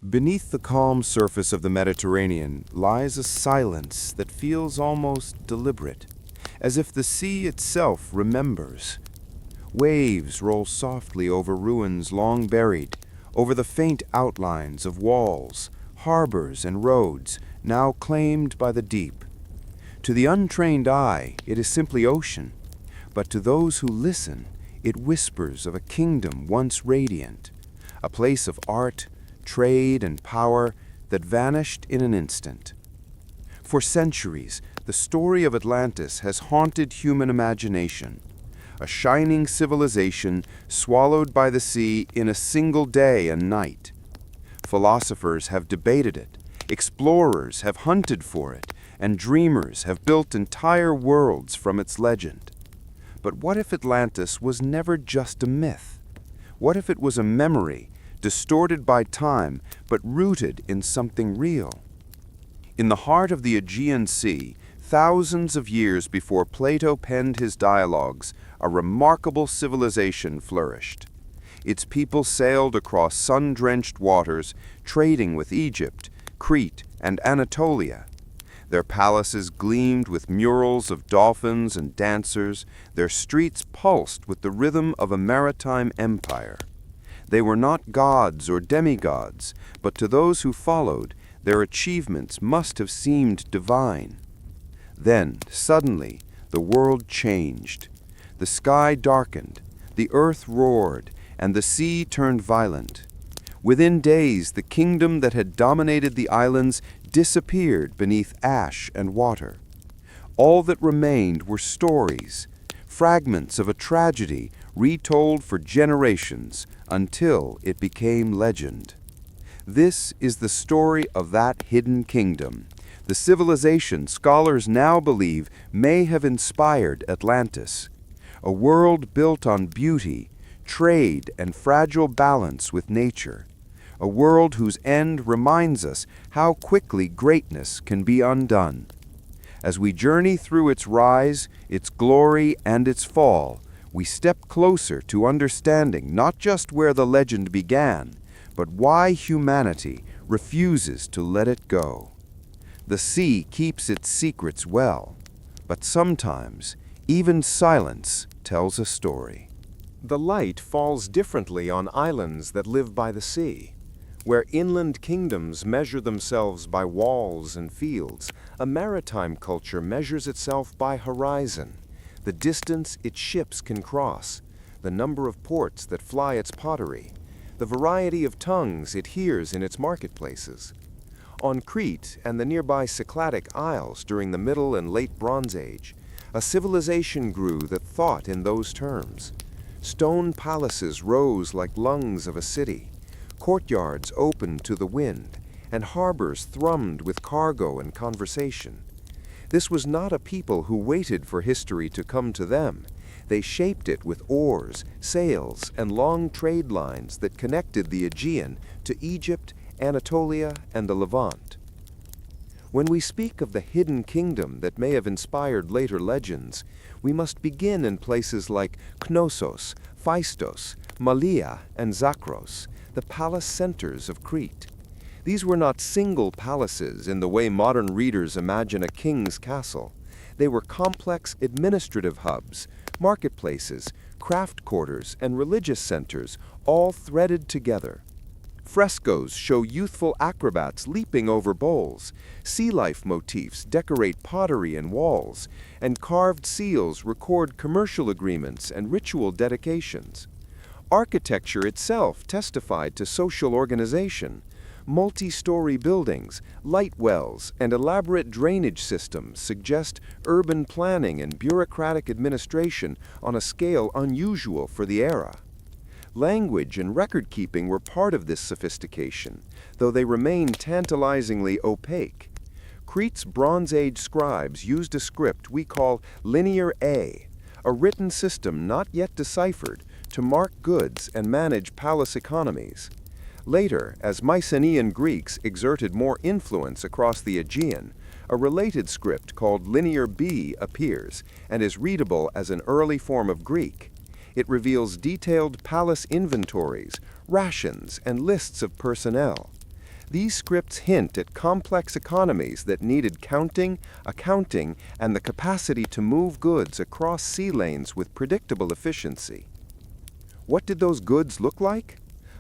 Beneath the calm surface of the Mediterranean lies a silence that feels almost deliberate, as if the sea itself remembers. Waves roll softly over ruins long buried, over the faint outlines of walls, harbors, and roads now claimed by the deep. To the untrained eye, it is simply ocean, but to those who listen, it whispers of a kingdom once radiant, a place of art, trade, and power that vanished in an instant. For centuries, the story of Atlantis has haunted human imagination, a shining civilization swallowed by the sea in a single day and night. Philosophers have debated it, explorers have hunted for it, and dreamers have built entire worlds from its legend. But what if Atlantis was never just a myth? What if it was a memory, distorted by time, but rooted in something real? In the heart of the Aegean Sea, thousands of years before Plato penned his dialogues, a remarkable civilization flourished. Its people sailed across sun-drenched waters, trading with Egypt, Crete, and Anatolia. Their palaces gleamed with murals of dolphins and dancers, their streets pulsed with the rhythm of a maritime empire. They were not gods or demigods, but to those who followed, their achievements must have seemed divine. Then, suddenly, the world changed. The sky darkened, the earth roared, and the sea turned violent. Within days, the kingdom that had dominated the islands disappeared beneath ash and water. All that remained were stories, fragments of a tragedy retold for generations until it became legend. This is the story of that hidden kingdom, the civilization scholars now believe may have inspired Atlantis, a world built on beauty, trade, and fragile balance with nature, a world whose end reminds us how quickly greatness can be undone. As we journey through its rise, its glory, and its fall, we step closer to understanding not just where the legend began, but why humanity refuses to let it go. The sea keeps its secrets well, but sometimes even silence tells a story. The light falls differently on islands that live by the sea. Where inland kingdoms measure themselves by walls and fields, a maritime culture measures itself by horizon, the distance its ships can cross, the number of ports that fly its pottery, the variety of tongues it hears in its marketplaces. On Crete and the nearby Cycladic Isles during the Middle and Late Bronze Age, a civilization grew that thought in those terms. Stone palaces rose like lungs of a city. Courtyards opened to the wind, and harbors thrummed with cargo and conversation. This was not a people who waited for history to come to them. They shaped it with oars, sails, and long trade lines that connected the Aegean to Egypt, Anatolia, and the Levant. When we speak of the hidden kingdom that may have inspired later legends, we must begin in places like Knossos, Phaistos, Malea, and Zakros, the palace centers of Crete. These were not single palaces in the way modern readers imagine a king's castle. They were complex administrative hubs, marketplaces, craft quarters, and religious centers, all threaded together. Frescoes show youthful acrobats leaping over bowls, sea life motifs decorate pottery and walls, and carved seals record commercial agreements and ritual dedications. Architecture itself testified to social organization. Multi-story buildings, light wells, and elaborate drainage systems suggest urban planning and bureaucratic administration on a scale unusual for the era. Language and record-keeping were part of this sophistication, though they remain tantalizingly opaque. Crete's Bronze Age scribes used a script we call Linear A, a written system not yet deciphered, to mark goods and manage palace economies. Later, as Mycenaean Greeks exerted more influence across the Aegean, a related script called Linear B appears and is readable as an early form of Greek. It reveals detailed palace inventories, rations, and lists of personnel. These scripts hint at complex economies that needed counting, accounting, and the capacity to move goods across sea lanes with predictable efficiency. What did those goods look like?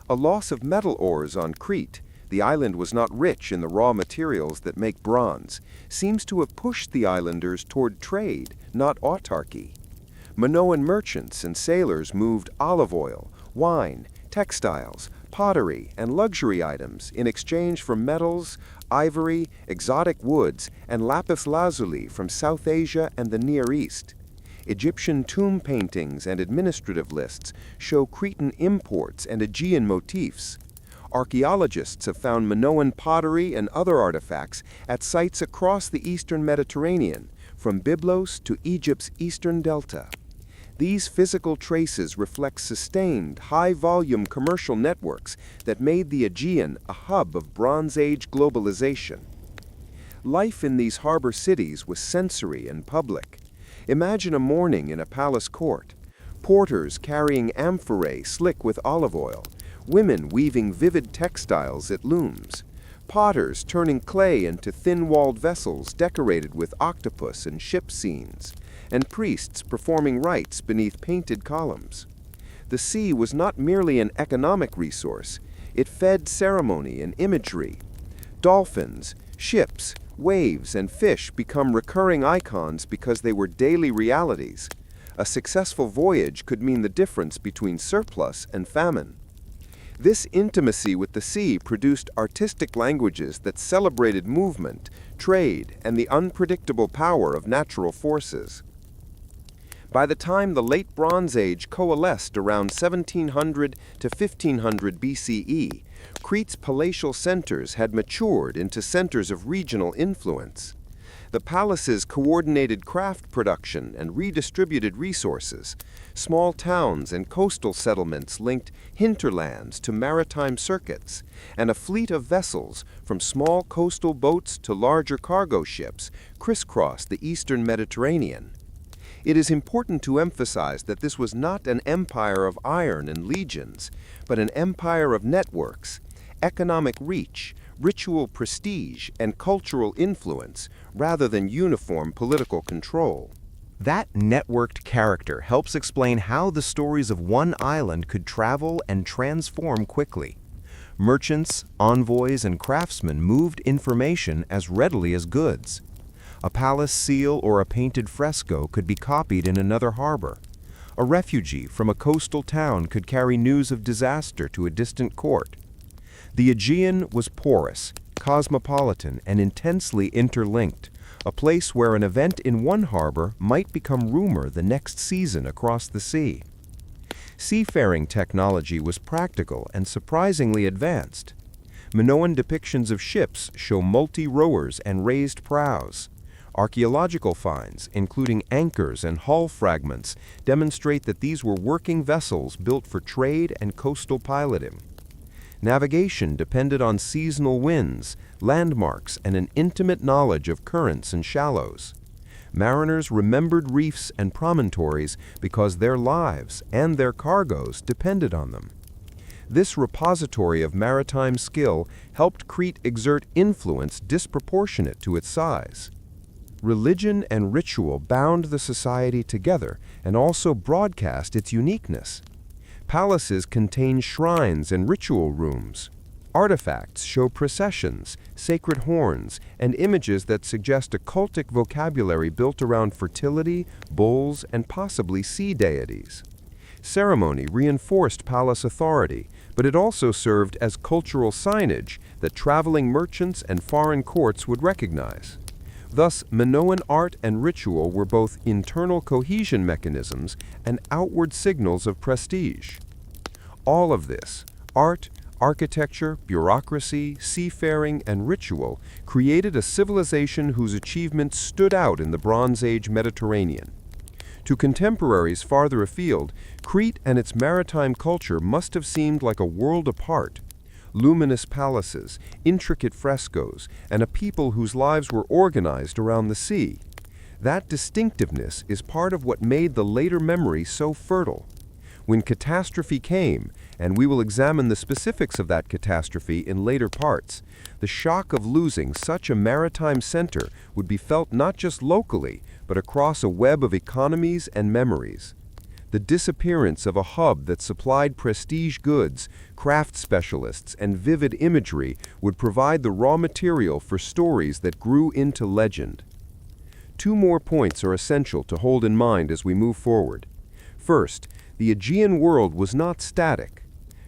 A loss of metal ores on Crete, the island was not rich in the raw materials that make bronze, seems to have pushed the islanders toward trade, not autarky. Minoan merchants and sailors moved olive oil, wine, textiles, pottery, and luxury items in exchange for metals, ivory, exotic woods, and lapis lazuli from South Asia and the Near East. Egyptian tomb paintings and administrative lists show Cretan imports and Aegean motifs. Archaeologists have found Minoan pottery and other artifacts at sites across the eastern Mediterranean, from Byblos to Egypt's eastern delta. These physical traces reflect sustained, high-volume commercial networks that made the Aegean a hub of Bronze Age globalization. Life in these harbor cities was sensory and public. Imagine a morning in a palace court. Porters carrying amphorae slick with olive oil, women weaving vivid textiles at looms, potters turning clay into thin-walled vessels decorated with octopus and ship scenes, and priests performing rites beneath painted columns. The sea was not merely an economic resource, it fed ceremony and imagery. Dolphins, ships, waves, and fish become recurring icons because they were daily realities. A successful voyage could mean the difference between surplus and famine. This intimacy with the sea produced artistic languages that celebrated movement, trade, and the unpredictable power of natural forces. By the time the Late Bronze Age coalesced around 1700 to 1500 BCE, Crete's palatial centers had matured into centers of regional influence. The palaces coordinated craft production and redistributed resources. Small towns and coastal settlements linked hinterlands to maritime circuits, and a fleet of vessels, from small coastal boats to larger cargo ships, crisscrossed the eastern Mediterranean. It is important to emphasize that this was not an empire of iron and legions, but an empire of networks, economic reach, ritual prestige, and cultural influence, rather than uniform political control. That networked character helps explain how the stories of one island could travel and transform quickly. Merchants, envoys, and craftsmen moved information as readily as goods. A palace seal or a painted fresco could be copied in another harbor. A refugee from a coastal town could carry news of disaster to a distant court. The Aegean was porous, cosmopolitan, and intensely interlinked, a place where an event in one harbor might become rumor the next season across the sea. Seafaring technology was practical and surprisingly advanced. Minoan depictions of ships show multi-rowers and raised prows. Archaeological finds, including anchors and hull fragments, demonstrate that these were working vessels built for trade and coastal piloting. Navigation depended on seasonal winds, landmarks, and an intimate knowledge of currents and shallows. Mariners remembered reefs and promontories because their lives and their cargoes depended on them. This repository of maritime skill helped Crete exert influence disproportionate to its size. Religion and ritual bound the society together and also broadcast its uniqueness. Palaces contain shrines and ritual rooms. Artifacts show processions, sacred horns, and images that suggest a cultic vocabulary built around fertility, bulls, and possibly sea deities. Ceremony reinforced palace authority, but it also served as cultural signage that traveling merchants and foreign courts would recognize. Thus, Minoan art and ritual were both internal cohesion mechanisms and outward signals of prestige. All of this, art, architecture, bureaucracy, seafaring, and ritual, created a civilization whose achievements stood out in the Bronze Age Mediterranean. To contemporaries farther afield, Crete and its maritime culture must have seemed like a world apart. Luminous palaces, intricate frescoes, and a people whose lives were organized around the sea. That distinctiveness is part of what made the later memory so fertile. When catastrophe came, and we will examine the specifics of that catastrophe in later parts, the shock of losing such a maritime center would be felt not just locally, but across a web of economies and memories. The disappearance of a hub that supplied prestige goods, craft specialists, and vivid imagery would provide the raw material for stories that grew into legend. Two more points are essential to hold in mind as we move forward. First, the Aegean world was not static.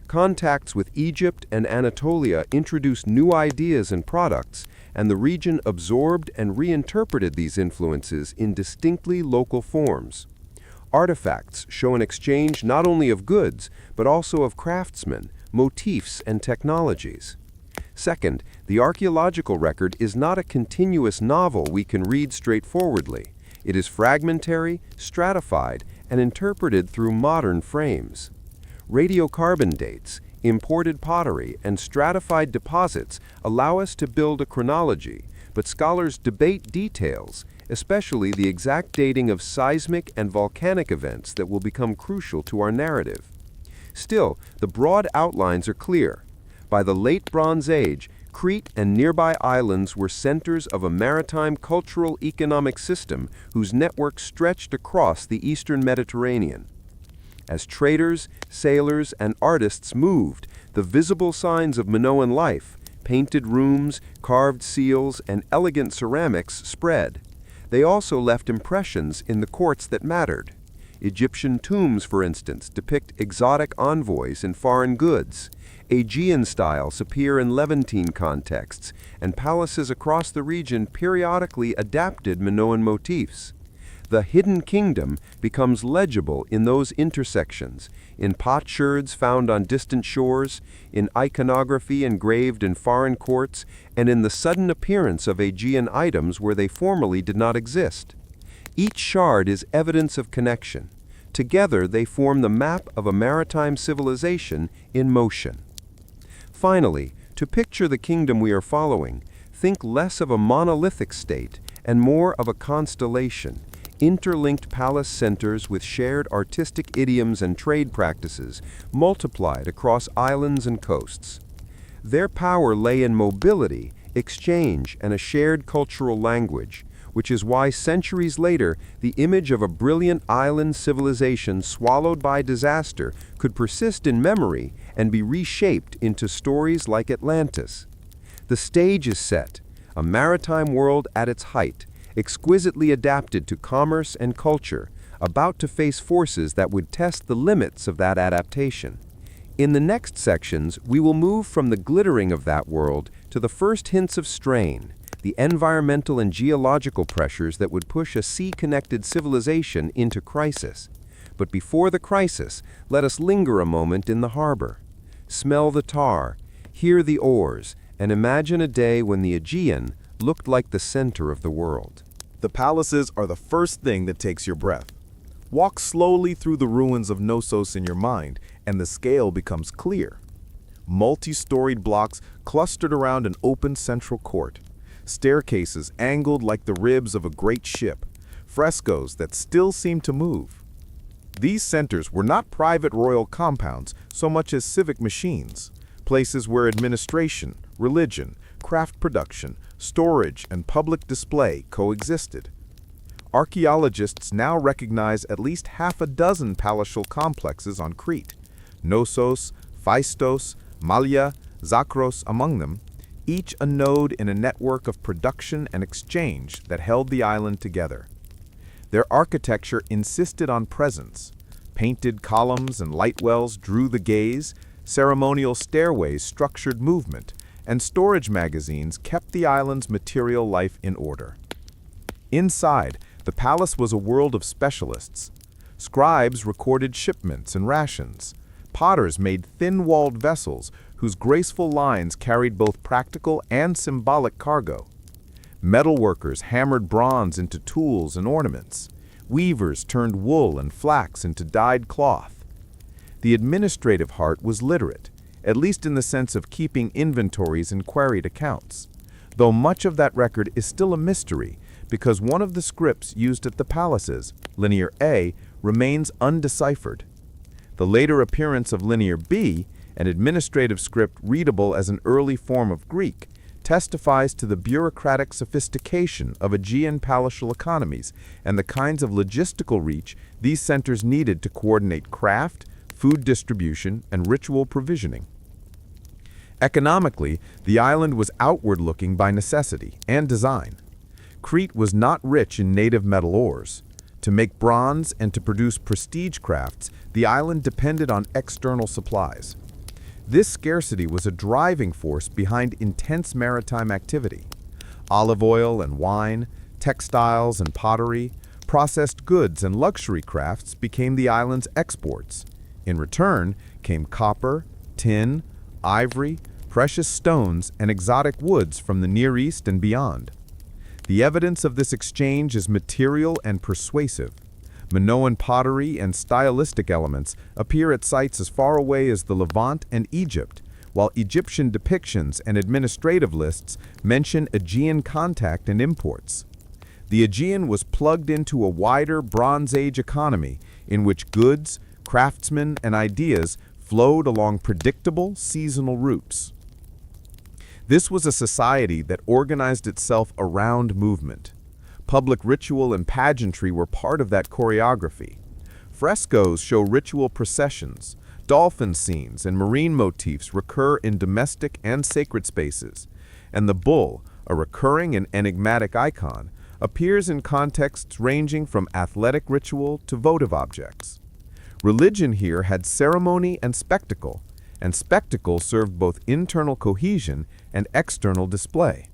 Contacts with Egypt and Anatolia introduced new ideas and products, and the region absorbed and reinterpreted these influences in distinctly local forms. Artifacts show an exchange not only of goods, but also of craftsmen, motifs, and technologies. Second, the archaeological record is not a continuous novel we can read straightforwardly. It is fragmentary, stratified, and interpreted through modern frames. Radiocarbon dates, imported pottery, and stratified deposits allow us to build a chronology, but scholars debate details, especially the exact dating of seismic and volcanic events that will become crucial to our narrative. Still, the broad outlines are clear. By the late Bronze Age, Crete and nearby islands were centers of a maritime cultural economic system whose network stretched across the eastern Mediterranean. As traders, sailors, and artists moved, the visible signs of Minoan life, painted rooms, carved seals, and elegant ceramics spread. They also left impressions in the courts that mattered. Egyptian tombs, for instance, depict exotic envoys and foreign goods. Aegean styles appear in Levantine contexts, and palaces across the region periodically adapted Minoan motifs. The hidden kingdom becomes legible in those intersections, in potsherds found on distant shores, in iconography engraved in foreign courts, and in the sudden appearance of Aegean items where they formerly did not exist. Each shard is evidence of connection. Together they form the map of a maritime civilization in motion. Finally, to picture the kingdom we are following, think less of a monolithic state and more of a constellation. Interlinked palace centers with shared artistic idioms and trade practices multiplied across islands and coasts. Their power lay in mobility, exchange, and a shared cultural language, which is why centuries later the image of a brilliant island civilization swallowed by disaster could persist in memory and be reshaped into stories like Atlantis. The stage is set, a maritime world at its height, exquisitely adapted to commerce and culture, about to face forces that would test the limits of that adaptation. In the next sections, we will move from the glittering of that world to the first hints of strain, the environmental and geological pressures that would push a sea-connected civilization into crisis. But before the crisis, let us linger a moment in the harbor. Smell the tar, hear the oars, and imagine a day when the Aegean looked like the center of the world. The palaces are the first thing that takes your breath. Walk slowly through the ruins of Knossos in your mind, and the scale becomes clear. Multi-storied blocks clustered around an open central court. Staircases angled like the ribs of a great ship. Frescoes that still seem to move. These centers were not private royal compounds so much as civic machines, places where administration, religion, craft production, storage, and public display coexisted. Archaeologists now recognize at least half a dozen palatial complexes on Crete, Knossos, Phaistos, Mallia, Zakros among them, each a node in a network of production and exchange that held the island together. Their architecture insisted on presence. Painted columns and light wells drew the gaze, ceremonial stairways structured movement, and storage magazines kept the island's material life in order. Inside, the palace was a world of specialists. Scribes recorded shipments and rations. Potters made thin-walled vessels whose graceful lines carried both practical and symbolic cargo. Metalworkers hammered bronze into tools and ornaments. Weavers turned wool and flax into dyed cloth. The administrative heart was literate, at least in the sense of keeping inventories and queried accounts, though much of that record is still a mystery because one of the scripts used at the palaces, Linear A, remains undeciphered. The later appearance of Linear B, an administrative script readable as an early form of Greek, testifies to the bureaucratic sophistication of Aegean palatial economies and the kinds of logistical reach these centers needed to coordinate craft, food distribution, and ritual provisioning. Economically, the island was outward-looking by necessity and design. Crete was not rich in native metal ores. To make bronze and to produce prestige crafts, the island depended on external supplies. This scarcity was a driving force behind intense maritime activity. Olive oil and wine, textiles and pottery, processed goods and luxury crafts became the island's exports. In return came copper, tin, ivory, precious stones, and exotic woods from the Near East and beyond. The evidence of this exchange is material and persuasive. Minoan pottery and stylistic elements appear at sites as far away as the Levant and Egypt, while Egyptian depictions and administrative lists mention Aegean contact and imports. The Aegean was plugged into a wider Bronze Age economy in which goods, craftsmen, and ideas flowed along predictable seasonal routes. This was a society that organized itself around movement. Public ritual and pageantry were part of that choreography. Frescoes show ritual processions, dolphin scenes, and marine motifs recur in domestic and sacred spaces, and the bull, a recurring and enigmatic icon, appears in contexts ranging from athletic ritual to votive objects. Religion here had ceremony and spectacle served both internal cohesion and external display.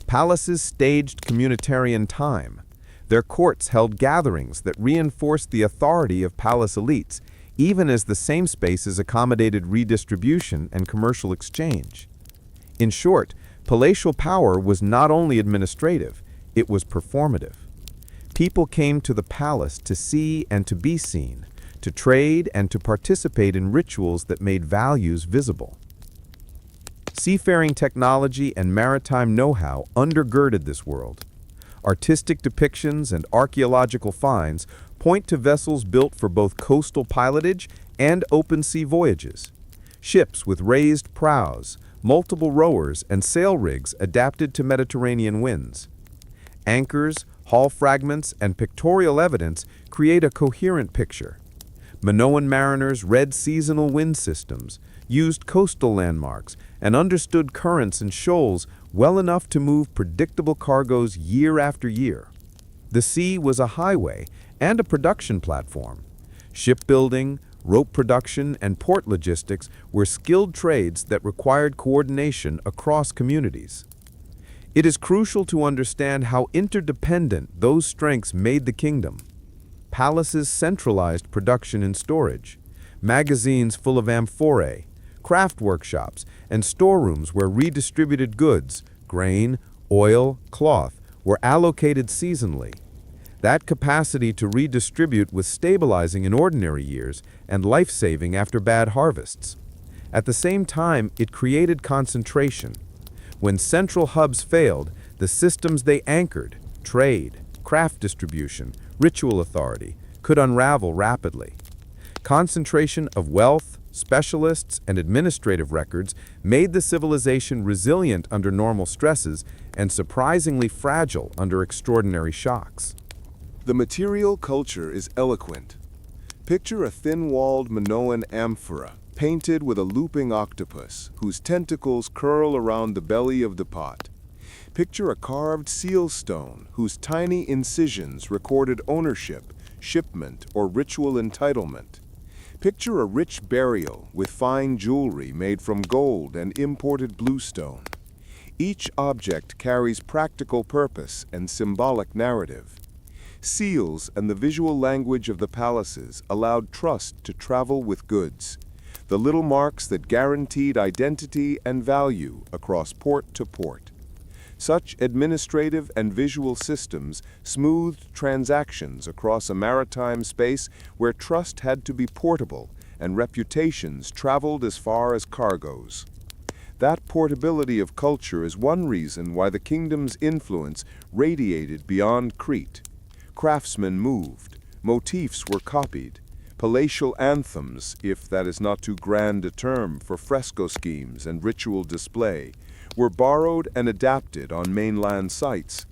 Palaces staged communitarian time. Their courts held gatherings that reinforced the authority of palace elites, even as the same spaces accommodated redistribution and commercial exchange. In short, palatial power was not only administrative, it was performative. People came to the palace to see and to be seen, to trade and to participate in rituals that made values visible. Seafaring technology and maritime know-how undergirded this world. Artistic depictions and archaeological finds point to vessels built for both coastal pilotage and open-sea voyages. Ships with raised prows, multiple rowers, and sail rigs adapted to Mediterranean winds. Anchors, hull fragments, and pictorial evidence create a coherent picture. Minoan mariners read seasonal wind systems, used coastal landmarks, and understood currents and shoals well enough to move predictable cargoes year after year. The sea was a highway and a production platform. Shipbuilding, rope production, and port logistics were skilled trades that required coordination across communities. It is crucial to understand how interdependent those strengths made the kingdom. Palaces centralized production and storage, magazines full of amphorae, craft workshops, and storerooms where redistributed goods, grain, oil, cloth, were allocated seasonally. That capacity to redistribute was stabilizing in ordinary years and life-saving after bad harvests. At the same time, it created concentration. When central hubs failed, the systems they anchored, trade, craft distribution, ritual authority, could unravel rapidly. Concentration of wealth, specialists, and administrative records made the civilization resilient under normal stresses and surprisingly fragile under extraordinary shocks. The material culture is eloquent. Picture a thin-walled Minoan amphora, painted with a looping octopus, whose tentacles curl around the belly of the pot. Picture a carved seal stone, whose tiny incisions recorded ownership, shipment, or ritual entitlement. Picture a rich burial with fine jewelry made from gold and imported bluestone. Each object carries practical purpose and symbolic narrative. Seals and the visual language of the palaces allowed trust to travel with goods, the little marks that guaranteed identity and value across port to port. Such administrative and visual systems smoothed transactions across a maritime space where trust had to be portable and reputations traveled as far as cargoes. That portability of culture is one reason why the kingdom's influence radiated beyond Crete. Craftsmen moved, motifs were copied, Palatial anthems, if that is not too grand a term for fresco schemes and ritual display, were borrowed and adapted on mainland sites.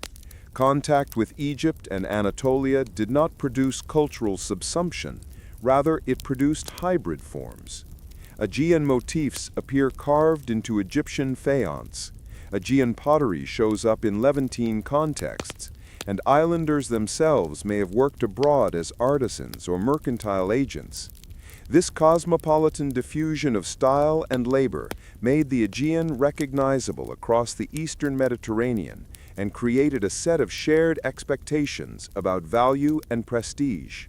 Contact with Egypt and Anatolia did not produce cultural subsumption, rather it produced hybrid forms. Aegean motifs appear carved into Egyptian faience. Aegean pottery shows up in Levantine contexts, and islanders themselves may have worked abroad as artisans or mercantile agents. This cosmopolitan diffusion of style and labor made the Aegean recognizable across the eastern Mediterranean and created a set of shared expectations about value and prestige.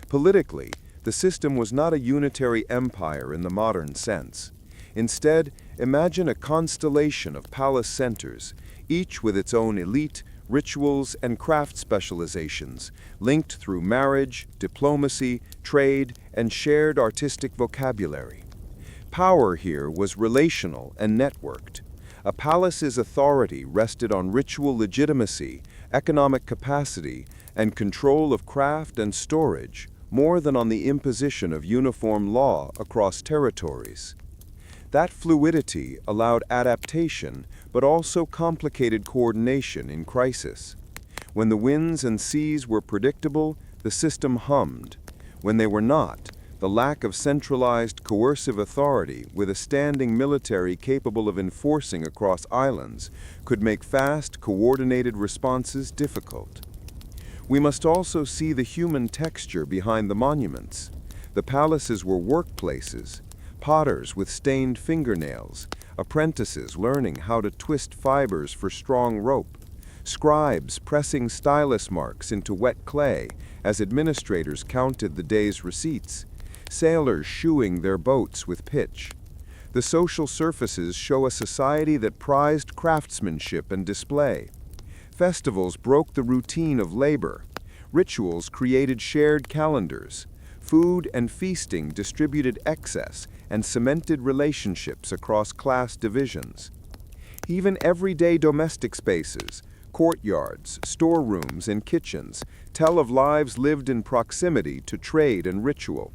Politically, the system was not a unitary empire in the modern sense. Instead, imagine a constellation of palace centers, each with its own elite, rituals, and craft specializations, linked through marriage, diplomacy, trade, and shared artistic vocabulary. Power here was relational and networked. A palace's authority rested on ritual legitimacy, economic capacity, and control of craft and storage, more than on the imposition of uniform law across territories. That fluidity allowed adaptation, but also complicated coordination in crisis. When the winds and seas were predictable, the system hummed. When they were not, the lack of centralized coercive authority with a standing military capable of enforcing across islands could make fast, coordinated responses difficult. We must also see the human texture behind the monuments. The palaces were workplaces, potters with stained fingernails, apprentices learning how to twist fibers for strong rope, scribes pressing stylus marks into wet clay as administrators counted the day's receipts, sailors shoeing their boats with pitch. The social surfaces show a society that prized craftsmanship and display. Festivals broke the routine of labor. Rituals created shared calendars. Food and feasting distributed excess and cemented relationships across class divisions. Even everyday domestic spaces, courtyards, storerooms, and kitchens tell of lives lived in proximity to trade and ritual.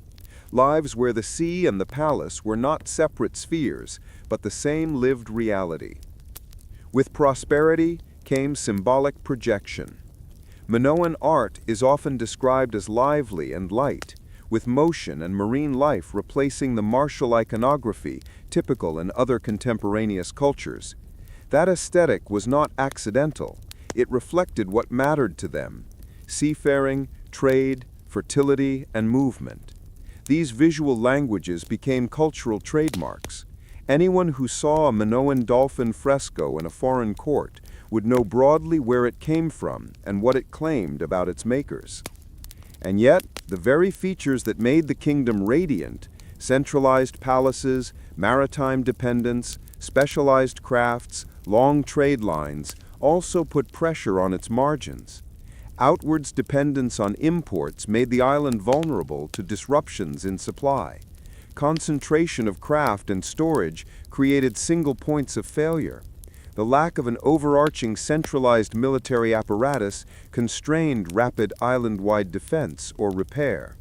Lives where the sea and the palace were not separate spheres, but the same lived reality. With prosperity came symbolic projection. Minoan art is often described as lively and light, with motion and marine life replacing the martial iconography typical in other contemporaneous cultures. That aesthetic was not accidental. It reflected what mattered to them: seafaring, trade, fertility, and movement. These visual languages became cultural trademarks. Anyone who saw a Minoan dolphin fresco in a foreign court would know broadly where it came from and what it claimed about its makers. And yet, the very features that made the kingdom radiant, centralized palaces, maritime dependence, specialized crafts, long trade lines, also put pressure on its margins. Outwards dependence on imports made the island vulnerable to disruptions in supply. Concentration of craft and storage created single points of failure. The lack of an overarching centralized military apparatus constrained rapid island-wide defense or repair.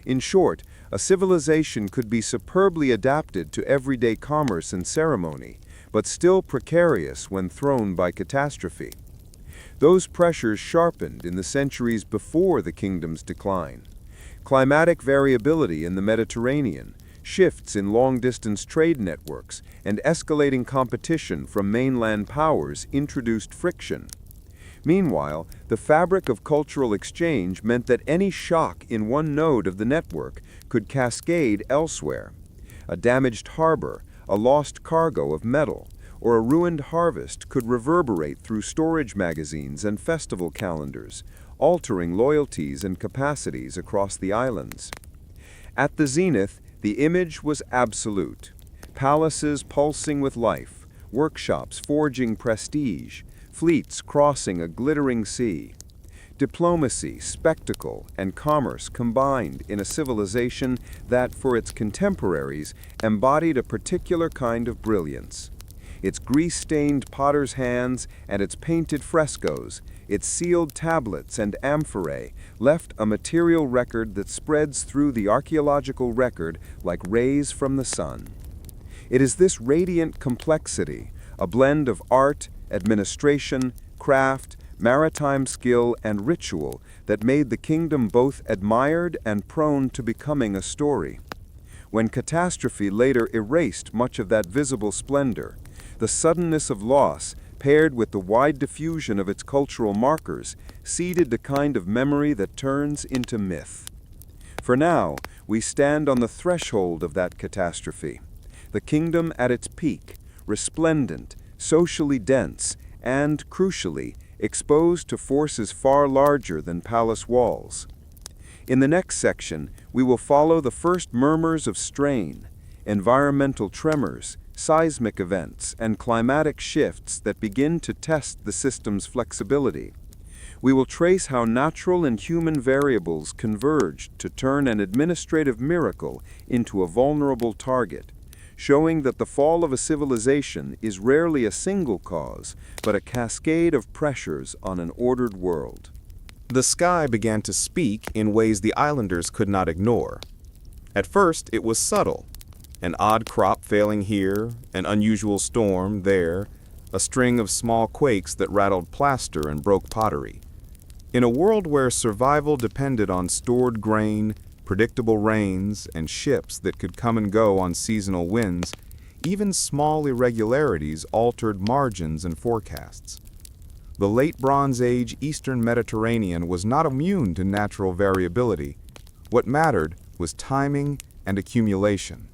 In short, a civilization could be superbly adapted to everyday commerce and ceremony, but still precarious when thrown by catastrophe. Those pressures sharpened in the centuries before the kingdom's decline. Climatic variability in the Mediterranean, shifts in long-distance trade networks, and escalating competition from mainland powers introduced friction. Meanwhile, the fabric of cultural exchange meant that any shock in one node of the network could cascade elsewhere. A damaged harbor, a lost cargo of metal, or a ruined harvest could reverberate through storage magazines and festival calendars, altering loyalties and capacities across the islands. At the zenith, the image was absolute. Palaces pulsing with life, workshops forging prestige, fleets crossing a glittering sea. Diplomacy, spectacle, and commerce combined in a civilization that, for its contemporaries, embodied a particular kind of brilliance. Its grease-stained potter's hands and its painted frescoes, its sealed tablets and amphorae left a material record that spreads through the archaeological record like rays from the sun. It is this radiant complexity, a blend of art, administration, craft, maritime skill, and ritual that made the kingdom both admired and prone to becoming a story. When catastrophe later erased much of that visible splendor, the suddenness of loss, paired with the wide diffusion of its cultural markers, seeded the kind of memory that turns into myth. For now, we stand on the threshold of that catastrophe, the kingdom at its peak, resplendent, socially dense, and, crucially, exposed to forces far larger than palace walls. In the next section, we will follow the first murmurs of strain, environmental tremors, seismic events, and climatic shifts that begin to test the system's flexibility. We will trace how natural and human variables converged to turn an administrative miracle into a vulnerable target, showing that the fall of a civilization is rarely a single cause, but a cascade of pressures on an ordered world. The sky began to speak in ways the islanders could not ignore. At first, it was subtle. An odd crop failing here, an unusual storm there, a string of small quakes that rattled plaster and broke pottery. In a world where survival depended on stored grain, predictable rains, and ships that could come and go on seasonal winds, even small irregularities altered margins and forecasts. The late Bronze Age Eastern Mediterranean was not immune to natural variability. What mattered was timing and accumulation.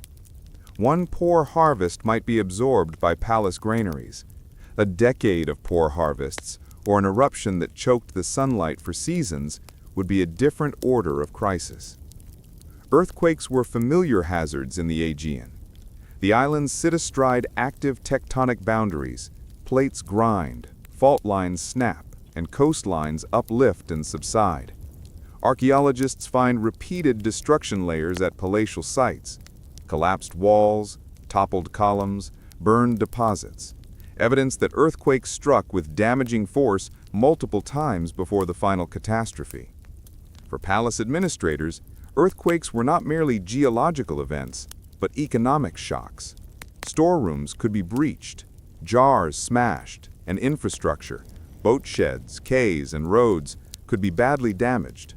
One poor harvest might be absorbed by palace granaries. A decade of poor harvests, or an eruption that choked the sunlight for seasons, would be a different order of crisis. Earthquakes were familiar hazards in the Aegean. The islands sit astride active tectonic boundaries. Plates grind, fault lines snap, and coastlines uplift and subside. Archaeologists find repeated destruction layers at palatial sites: collapsed walls, toppled columns, burned deposits, evidence that earthquakes struck with damaging force multiple times before the final catastrophe. For palace administrators, earthquakes were not merely geological events, but economic shocks. Storerooms could be breached, jars smashed, and infrastructure, boat sheds, quays, and roads could be badly damaged.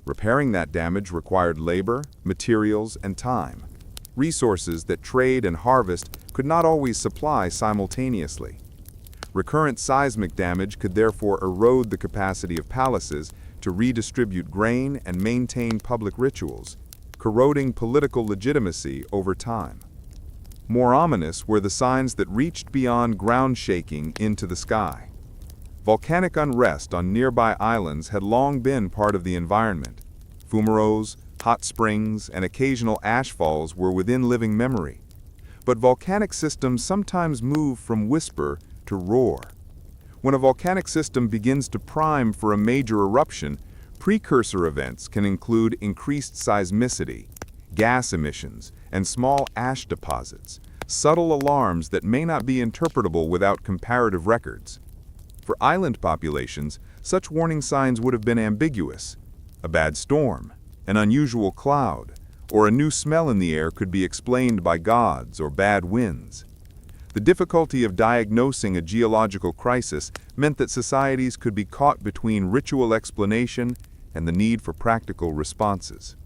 Repairing that damage required labor, materials, and time, resources that trade and harvest could not always supply simultaneously. Recurrent seismic damage could therefore erode the capacity of palaces to redistribute grain and maintain public rituals, corroding political legitimacy over time. More ominous were the signs that reached beyond ground shaking into the sky. Volcanic unrest on nearby islands had long been part of the environment. Fumaroles, hot springs, and occasional ash falls were within living memory. But volcanic systems sometimes move from whisper to roar. When a volcanic system begins to prime for a major eruption, precursor events can include increased seismicity, gas emissions, and small ash deposits, subtle alarms that may not be interpretable without comparative records. For island populations, such warning signs would have been ambiguous. A bad storm, an unusual cloud, or a new smell in the air could be explained by gods or bad winds. The difficulty of diagnosing a geological crisis meant that societies could be caught between ritual explanation and the need for practical responses.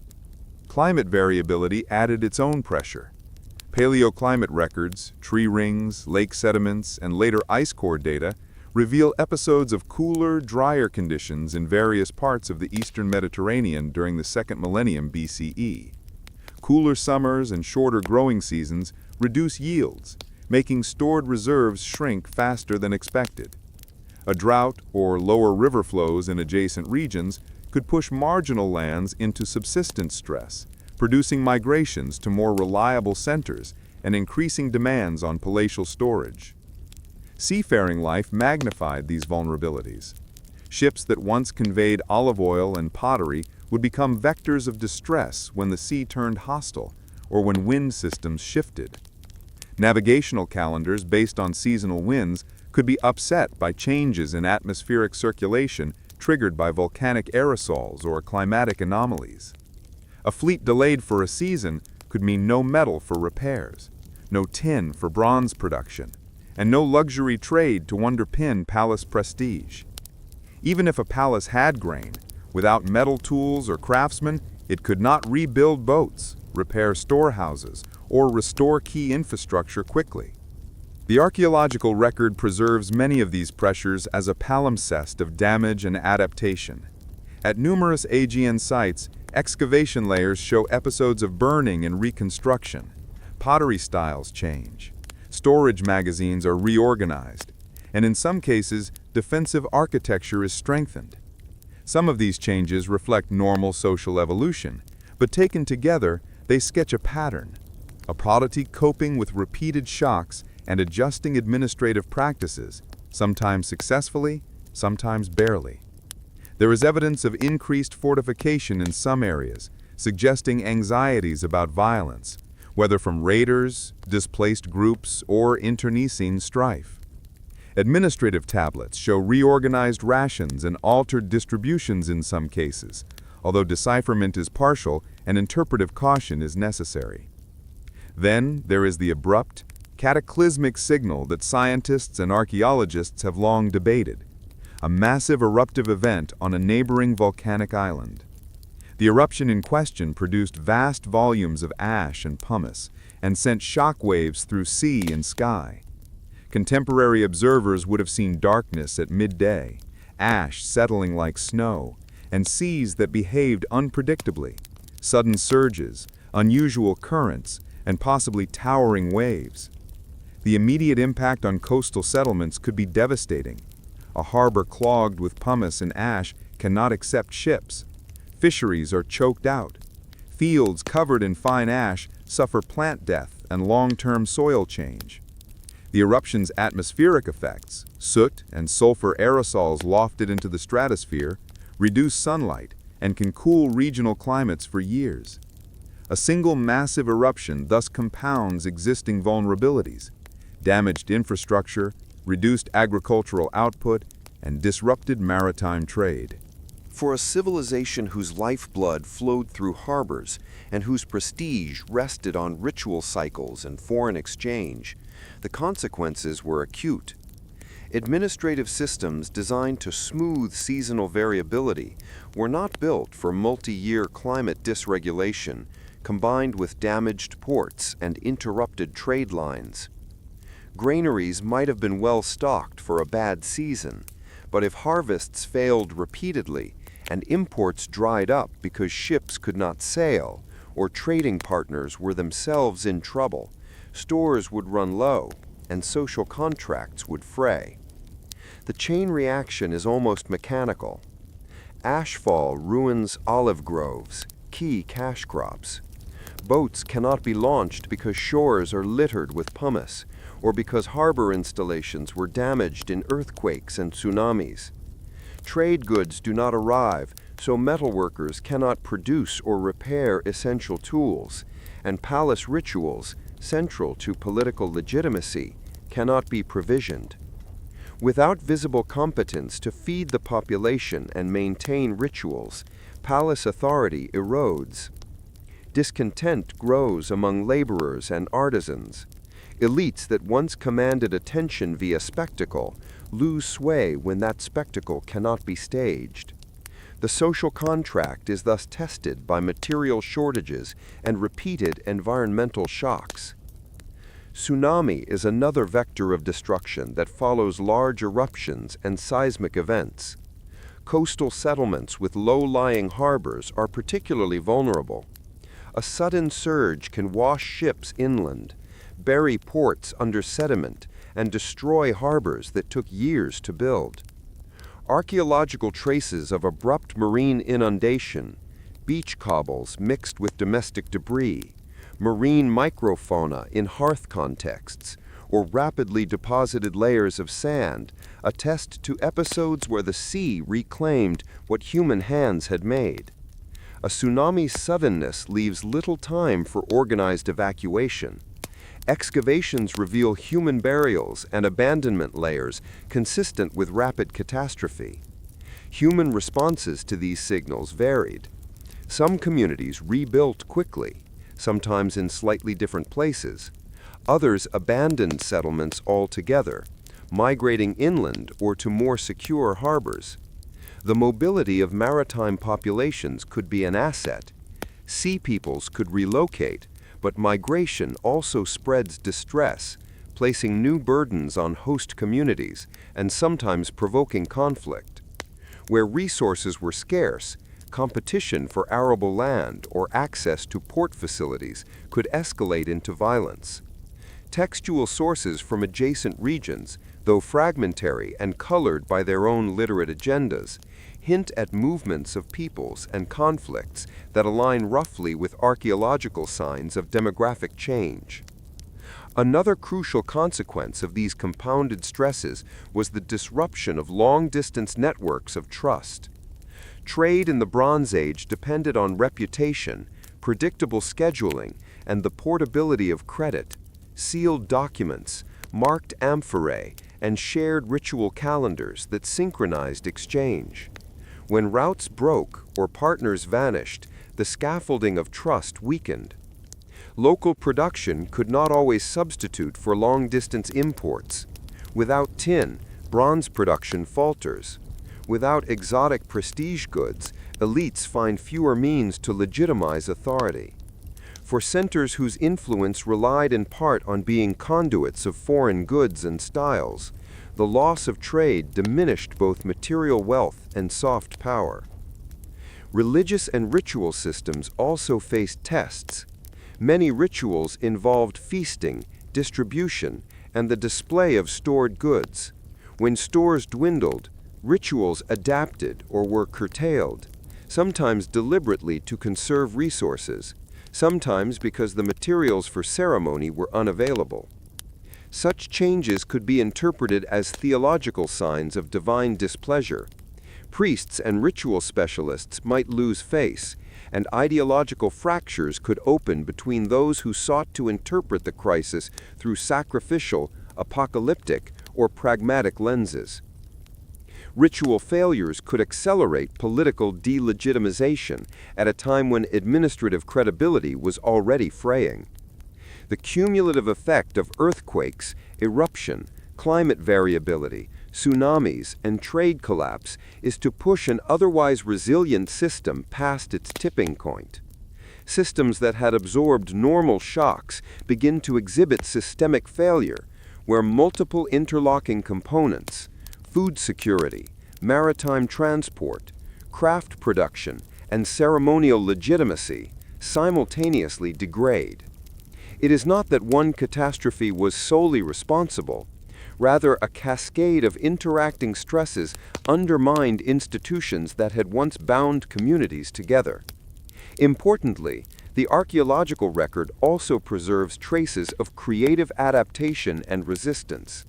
Climate variability added its own pressure. Paleoclimate records, tree rings, lake sediments, and later ice core data reveal episodes of cooler, drier conditions in various parts of the eastern Mediterranean during the 2nd millennium BCE. Cooler summers and shorter growing seasons reduce yields, making stored reserves shrink faster than expected. A drought or lower river flows in adjacent regions could push marginal lands into subsistence stress, producing migrations to more reliable centers and increasing demands on palatial storage. Seafaring life magnified these vulnerabilities. Ships that once conveyed olive oil and pottery would become vectors of distress when the sea turned hostile or when wind systems shifted. Navigational calendars based on seasonal winds could be upset by changes in atmospheric circulation triggered by volcanic aerosols or climatic anomalies. A fleet delayed for a season could mean no metal for repairs, no tin for bronze production, and no luxury trade to underpin palace prestige. Even if a palace had grain, without metal tools or craftsmen, it could not rebuild boats, repair storehouses, or restore key infrastructure quickly. The archaeological record preserves many of these pressures as a palimpsest of damage and adaptation. At numerous Aegean sites, excavation layers show episodes of burning and reconstruction. Pottery styles change. Storage magazines are reorganized, and in some cases, defensive architecture is strengthened. Some of these changes reflect normal social evolution, but taken together, they sketch a pattern, a polity coping with repeated shocks and adjusting administrative practices, sometimes successfully, sometimes barely. There is evidence of increased fortification in some areas, suggesting anxieties about violence, whether from raiders, displaced groups, or internecine strife. Administrative tablets show reorganized rations and altered distributions in some cases, although decipherment is partial and interpretive caution is necessary. Then there is the abrupt, cataclysmic signal that scientists and archaeologists have long debated, a massive eruptive event on a neighboring volcanic island. The eruption in question produced vast volumes of ash and pumice and sent shock waves through sea and sky. Contemporary observers would have seen darkness at midday, ash settling like snow, and seas that behaved unpredictably, sudden surges, unusual currents, and possibly towering waves. The immediate impact on coastal settlements could be devastating. A harbor clogged with pumice and ash cannot accept ships. Fisheries are choked out. Fields covered in fine ash suffer plant death and long-term soil change. The eruption's atmospheric effects, soot and sulfur aerosols lofted into the stratosphere, reduce sunlight and can cool regional climates for years. A single massive eruption thus compounds existing vulnerabilities, damaged infrastructure, reduced agricultural output, and disrupted maritime trade. For a civilization whose lifeblood flowed through harbors and whose prestige rested on ritual cycles and foreign exchange, the consequences were acute. Administrative systems designed to smooth seasonal variability were not built for multi-year climate dysregulation combined with damaged ports and interrupted trade lines. Granaries might have been well stocked for a bad season, but if harvests failed repeatedly and imports dried up because ships could not sail or trading partners were themselves in trouble, stores would run low and social contracts would fray. The chain reaction is almost mechanical. Ashfall ruins olive groves, key cash crops. Boats cannot be launched because shores are littered with pumice, or because harbor installations were damaged in earthquakes and tsunamis. Trade goods do not arrive, so metalworkers cannot produce or repair essential tools, and palace rituals, central to political legitimacy, cannot be provisioned. Without visible competence to feed the population and maintain rituals, palace authority erodes. Discontent grows among laborers and artisans. Elites that once commanded attention via spectacle lose sway when that spectacle cannot be staged. The social contract is thus tested by material shortages and repeated environmental shocks. Tsunami is another vector of destruction that follows large eruptions and seismic events. Coastal settlements with low-lying harbors are particularly vulnerable. A sudden surge can wash ships inland, bury ports under sediment, and destroy harbors that took years to build. Archaeological traces of abrupt marine inundation, beach cobbles mixed with domestic debris, marine microfauna in hearth contexts, or rapidly deposited layers of sand attest to episodes where the sea reclaimed what human hands had made. A tsunami's suddenness leaves little time for organized evacuation. Excavations reveal human burials and abandonment layers consistent with rapid catastrophe. Human responses to these signals varied. Some communities rebuilt quickly, sometimes in slightly different places. Others abandoned settlements altogether, migrating inland or to more secure harbors. The mobility of maritime populations could be an asset. Sea peoples could relocate, but migration also spreads distress, placing new burdens on host communities and sometimes provoking conflict. Where resources were scarce, competition for arable land or access to port facilities could escalate into violence. Textual sources from adjacent regions, though fragmentary and colored by their own literate agendas, hint at movements of peoples and conflicts that align roughly with archaeological signs of demographic change. Another crucial consequence of these compounded stresses was the disruption of long-distance networks of trust. Trade in the Bronze Age depended on reputation, predictable scheduling, and the portability of credit. Sealed documents, marked amphorae, and shared ritual calendars that synchronized exchange. When routes broke or partners vanished, the scaffolding of trust weakened. Local production could not always substitute for long-distance imports. Without tin, bronze production falters. Without exotic prestige goods, elites find fewer means to legitimize authority. For centers whose influence relied in part on being conduits of foreign goods and styles, the loss of trade diminished both material wealth and soft power. Religious and ritual systems also faced tests. Many rituals involved feasting, distribution, and the display of stored goods. When stores dwindled, rituals adapted or were curtailed, sometimes deliberately to conserve resources, sometimes because the materials for ceremony were unavailable. Such changes could be interpreted as theological signs of divine displeasure. Priests and ritual specialists might lose face, and ideological fractures could open between those who sought to interpret the crisis through sacrificial, apocalyptic, or pragmatic lenses. Ritual failures could accelerate political delegitimization at a time when administrative credibility was already fraying. The cumulative effect of earthquakes, eruption, climate variability, tsunamis, and trade collapse is to push an otherwise resilient system past its tipping point. Systems that had absorbed normal shocks begin to exhibit systemic failure, where multiple interlocking components, food security, maritime transport, craft production, and ceremonial legitimacy simultaneously degrade. It is not that one catastrophe was solely responsible. Rather, a cascade of interacting stresses undermined institutions that had once bound communities together. Importantly, the archaeological record also preserves traces of creative adaptation and resistance.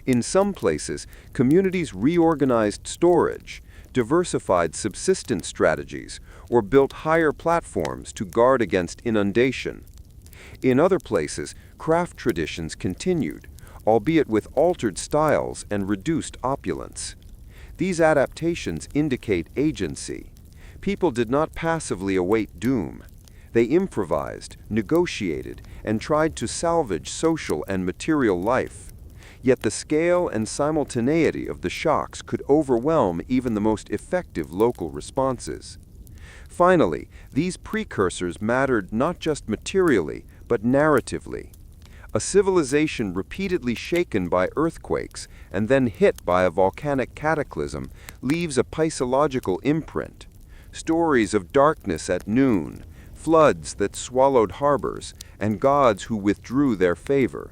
In some places, communities reorganized storage, diversified subsistence strategies, or built higher platforms to guard against inundation. In other places, craft traditions continued, albeit with altered styles and reduced opulence. These adaptations indicate agency. People did not passively await doom. They improvised, negotiated, and tried to salvage social and material life. Yet the scale and simultaneity of the shocks could overwhelm even the most effective local responses. Finally, these precursors mattered not just materially, but narratively. A civilization repeatedly shaken by earthquakes and then hit by a volcanic cataclysm leaves a pisological imprint. Stories of darkness at noon, floods that swallowed harbors, and gods who withdrew their favor.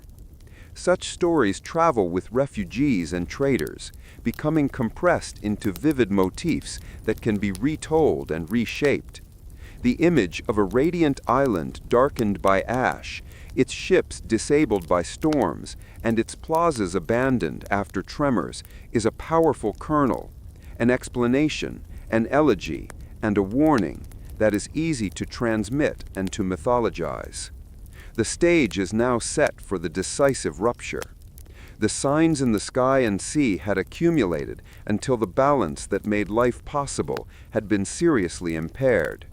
Such stories travel with refugees and traders, becoming compressed into vivid motifs that can be retold and reshaped. The image of a radiant island darkened by ash, its ships disabled by storms, and its plazas abandoned after tremors is a powerful kernel, an explanation, an elegy, and a warning that is easy to transmit and to mythologize. The stage is now set for the decisive rupture. The signs in the sky and sea had accumulated until the balance that made life possible had been seriously impaired.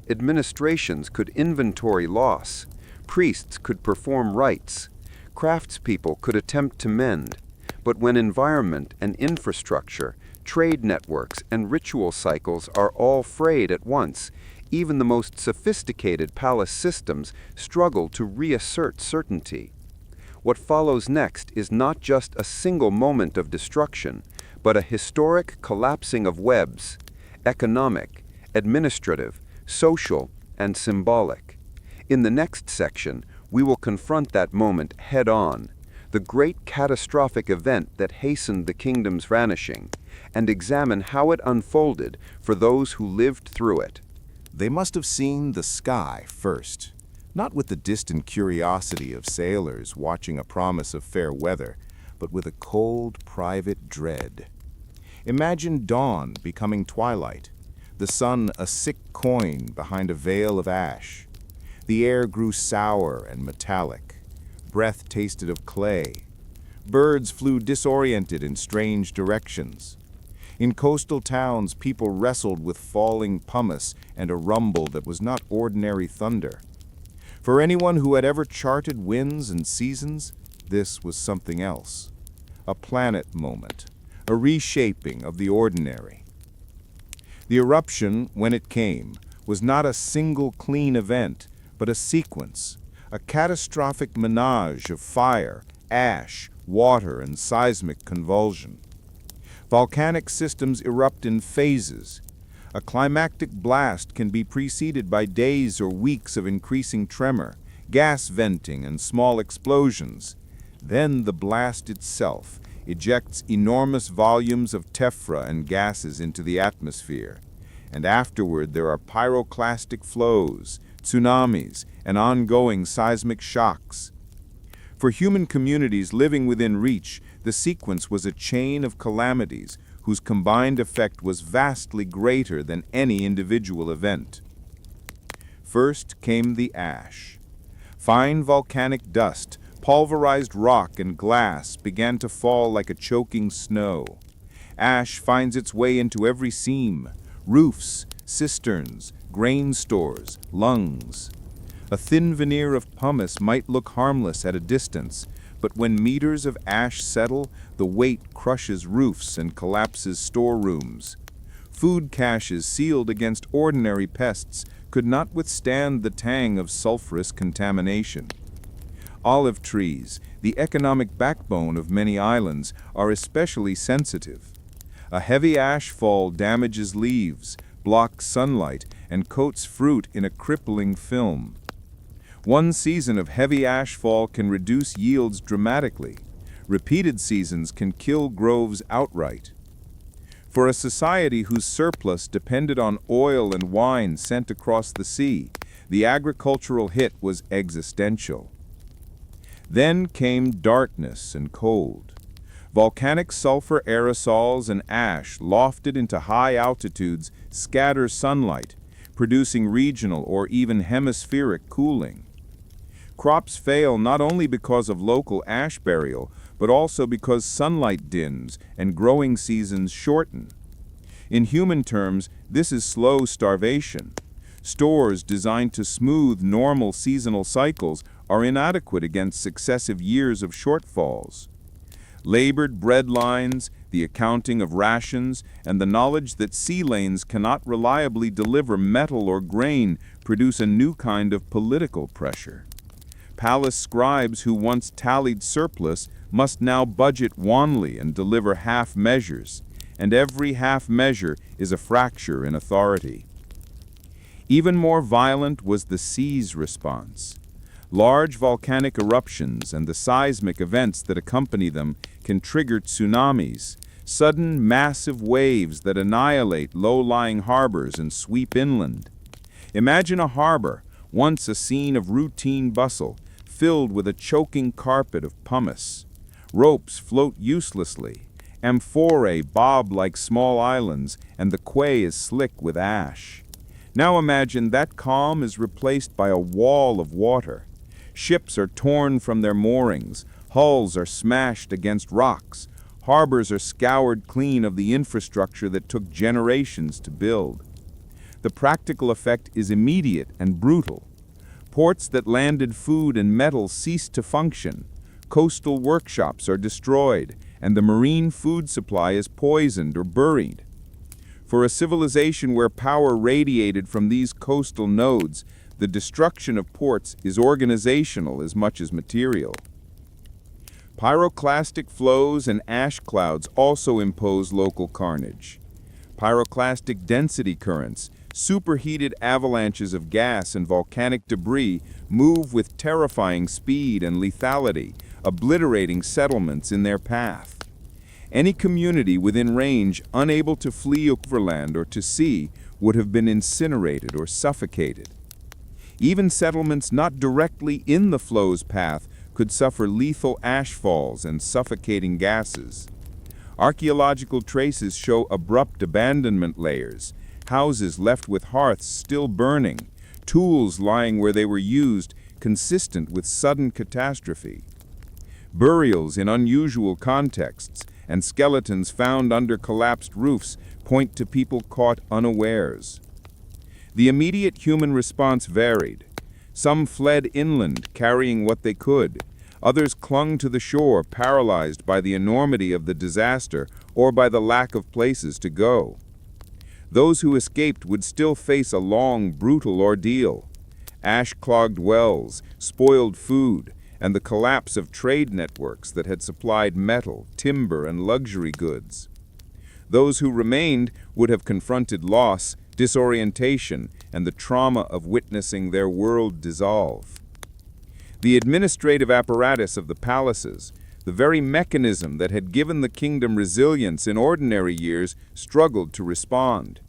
Administrations could inventory loss. Priests could perform rites. Craftspeople could attempt to mend. But when environment and infrastructure, trade networks, and ritual cycles are all frayed at once, even the most sophisticated palace systems struggle to reassert certainty. What follows next is not just a single moment of destruction, but a historic collapsing of webs, economic, administrative, social, and symbolic. In the next section, we will confront that moment head-on, the great catastrophic event that hastened the kingdom's vanishing, and examine how it unfolded for those who lived through it. They must have seen the sky first, not with the distant curiosity of sailors watching a promise of fair weather, but with a cold, private dread. Imagine dawn becoming twilight, the sun a sick coin behind a veil of ash. The air grew sour and metallic. Breath tasted of clay. Birds flew disoriented in strange directions. In coastal towns, people wrestled with falling pumice and a rumble that was not ordinary thunder. For anyone who had ever charted winds and seasons, this was something else. A planet moment, a reshaping of the ordinary. The eruption, when it came, was not a single clean event, but a sequence, a catastrophic menage of fire, ash, water, and seismic convulsion. Volcanic systems erupt in phases. A climactic blast can be preceded by days or weeks of increasing tremor, gas venting, and small explosions. Then the blast itself ejects enormous volumes of tephra and gases into the atmosphere. And afterward there are pyroclastic flows, tsunamis, and ongoing seismic shocks. For human communities living within reach, the sequence was a chain of calamities whose combined effect was vastly greater than any individual event. First came the ash. Fine volcanic dust, pulverized rock and glass began to fall like a choking snow. Ash finds its way into every seam, roofs, cisterns, grain stores, lungs. A thin veneer of pumice might look harmless at a distance, but when meters of ash settle, the weight crushes roofs and collapses storerooms. Food caches sealed against ordinary pests could not withstand the tang of sulfurous contamination. Olive trees, the economic backbone of many islands, are especially sensitive. A heavy ash fall damages leaves, blocks sunlight, and coats fruit in a crippling film. One season of heavy ashfall can reduce yields dramatically. Repeated seasons can kill groves outright. For a society whose surplus depended on oil and wine sent across the sea, the agricultural hit was existential. Then came darkness and cold. Volcanic sulfur aerosols and ash lofted into high altitudes scatter sunlight, producing regional or even hemispheric cooling. Crops fail not only because of local ash burial, but also because sunlight dims and growing seasons shorten. In human terms, this is slow starvation. Stores designed to smooth normal seasonal cycles are inadequate against successive years of shortfalls. Labored bread lines, the accounting of rations, and the knowledge that sea lanes cannot reliably deliver metal or grain produce a new kind of political pressure. Palace scribes who once tallied surplus must now budget wanly and deliver half measures, and every half measure is a fracture in authority. Even more violent was the sea's response. Large volcanic eruptions and the seismic events that accompany them can trigger tsunamis, sudden massive waves that annihilate low-lying harbors and sweep inland. Imagine a harbor, once a scene of routine bustle, filled with a choking carpet of pumice. Ropes float uselessly, amphorae bob like small islands, and the quay is slick with ash. Now imagine that calm is replaced by a wall of water. Ships are torn from their moorings, hulls are smashed against rocks, harbors are scoured clean of the infrastructure that took generations to build. The practical effect is immediate and brutal. Ports that landed food and metal cease to function. Coastal workshops are destroyed, and the marine food supply is poisoned or buried. For a civilization where power radiated from these coastal nodes, the destruction of ports is organizational as much as material. Pyroclastic flows and ash clouds also impose local carnage. Pyroclastic density currents, superheated avalanches of gas and volcanic debris move with terrifying speed and lethality, obliterating settlements in their path. Any community within range unable to flee overland or to sea would have been incinerated or suffocated. Even settlements not directly in the flow's path could suffer lethal ash falls and suffocating gases. Archaeological traces show abrupt abandonment layers, houses left with hearths still burning, tools lying where they were used, consistent with sudden catastrophe. Burials in unusual contexts and skeletons found under collapsed roofs point to people caught unawares. The immediate human response varied. Some fled inland, carrying what they could. Others clung to the shore, paralyzed by the enormity of the disaster or by the lack of places to go. Those who escaped would still face a long, brutal ordeal. Ash-clogged wells, spoiled food, and the collapse of trade networks that had supplied metal, timber, and luxury goods. Those who remained would have confronted loss, disorientation, and the trauma of witnessing their world dissolve. The administrative apparatus of the palaces, the very mechanism that had given the kingdom resilience in ordinary years, struggled to respond.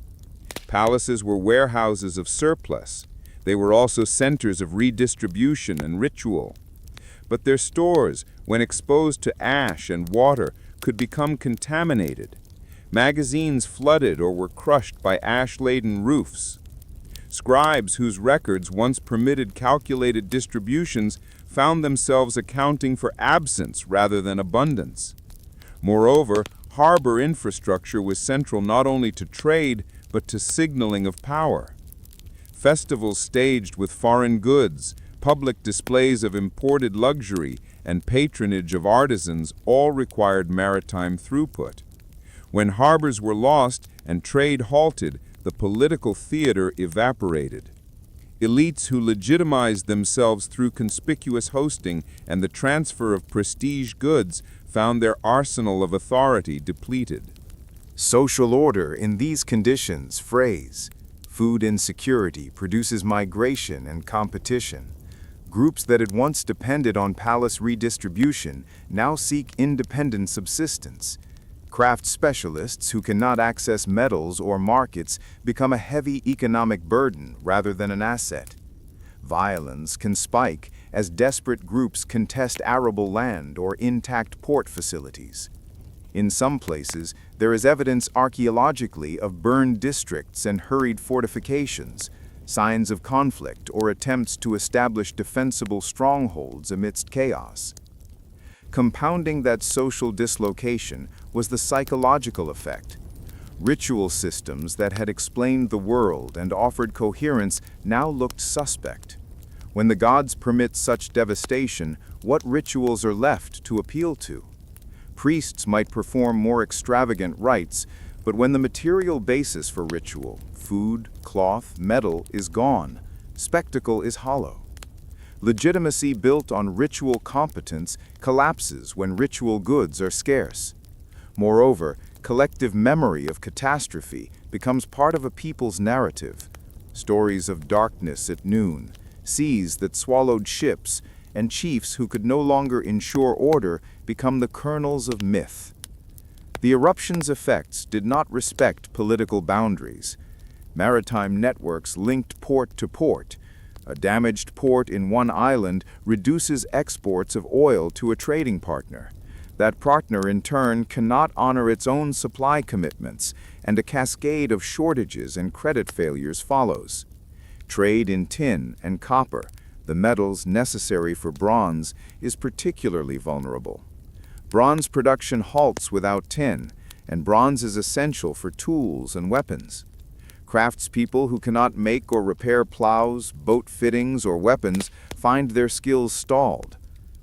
Palaces were warehouses of surplus. They were also centers of redistribution and ritual. But their stores, when exposed to ash and water, could become contaminated. Magazines flooded or were crushed by ash-laden roofs. Scribes whose records once permitted calculated distributions found themselves accounting for absence rather than abundance. Moreover, harbor infrastructure was central not only to trade, but to signaling of power. Festivals staged with foreign goods, public displays of imported luxury, and patronage of artisans all required maritime throughput. When harbors were lost and trade halted, the political theater evaporated. Elites who legitimized themselves through conspicuous hosting and the transfer of prestige goods found their arsenal of authority depleted. Social order in these conditions frays. Food insecurity produces migration and competition. Groups that had once depended on palace redistribution now seek independent subsistence. Craft specialists who cannot access metals or markets become a heavy economic burden rather than an asset. Violence can spike as desperate groups contest arable land or intact port facilities. In some places, there is evidence archaeologically of burned districts and hurried fortifications, signs of conflict or attempts to establish defensible strongholds amidst chaos. Compounding that social dislocation was the psychological effect. Ritual systems that had explained the world and offered coherence now looked suspect. When the gods permit such devastation, what rituals are left to appeal to? Priests might perform more extravagant rites, but when the material basis for ritual, food, cloth, metal, is gone, spectacle is hollow. Legitimacy built on ritual competence collapses when ritual goods are scarce. Moreover, collective memory of catastrophe becomes part of a people's narrative. Stories of darkness at noon, seas that swallowed ships, and chiefs who could no longer ensure order become the kernels of myth. The eruption's effects did not respect political boundaries. Maritime networks linked port to port. A damaged port in one island reduces exports of oil to a trading partner. That partner, in turn, cannot honor its own supply commitments, and a cascade of shortages and credit failures follows. Trade in tin and copper, The metals necessary for bronze is particularly vulnerable. Bronze production halts without tin, and bronze is essential for tools and weapons. Craftspeople who cannot make or repair plows, boat fittings, or weapons find their skills stalled.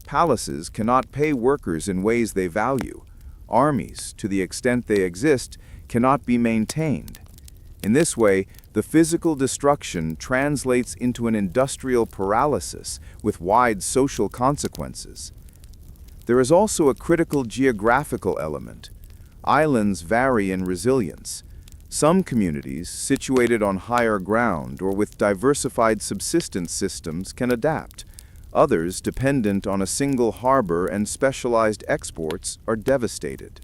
Palaces cannot pay workers in ways they value. Armies, to the extent they exist, cannot be maintained. In this way, the physical destruction translates into an industrial paralysis with wide social consequences. There is also a critical geographical element. Islands vary in resilience. Some communities, situated on higher ground or with diversified subsistence systems, can adapt. Others, dependent on a single harbor and specialized exports, are devastated.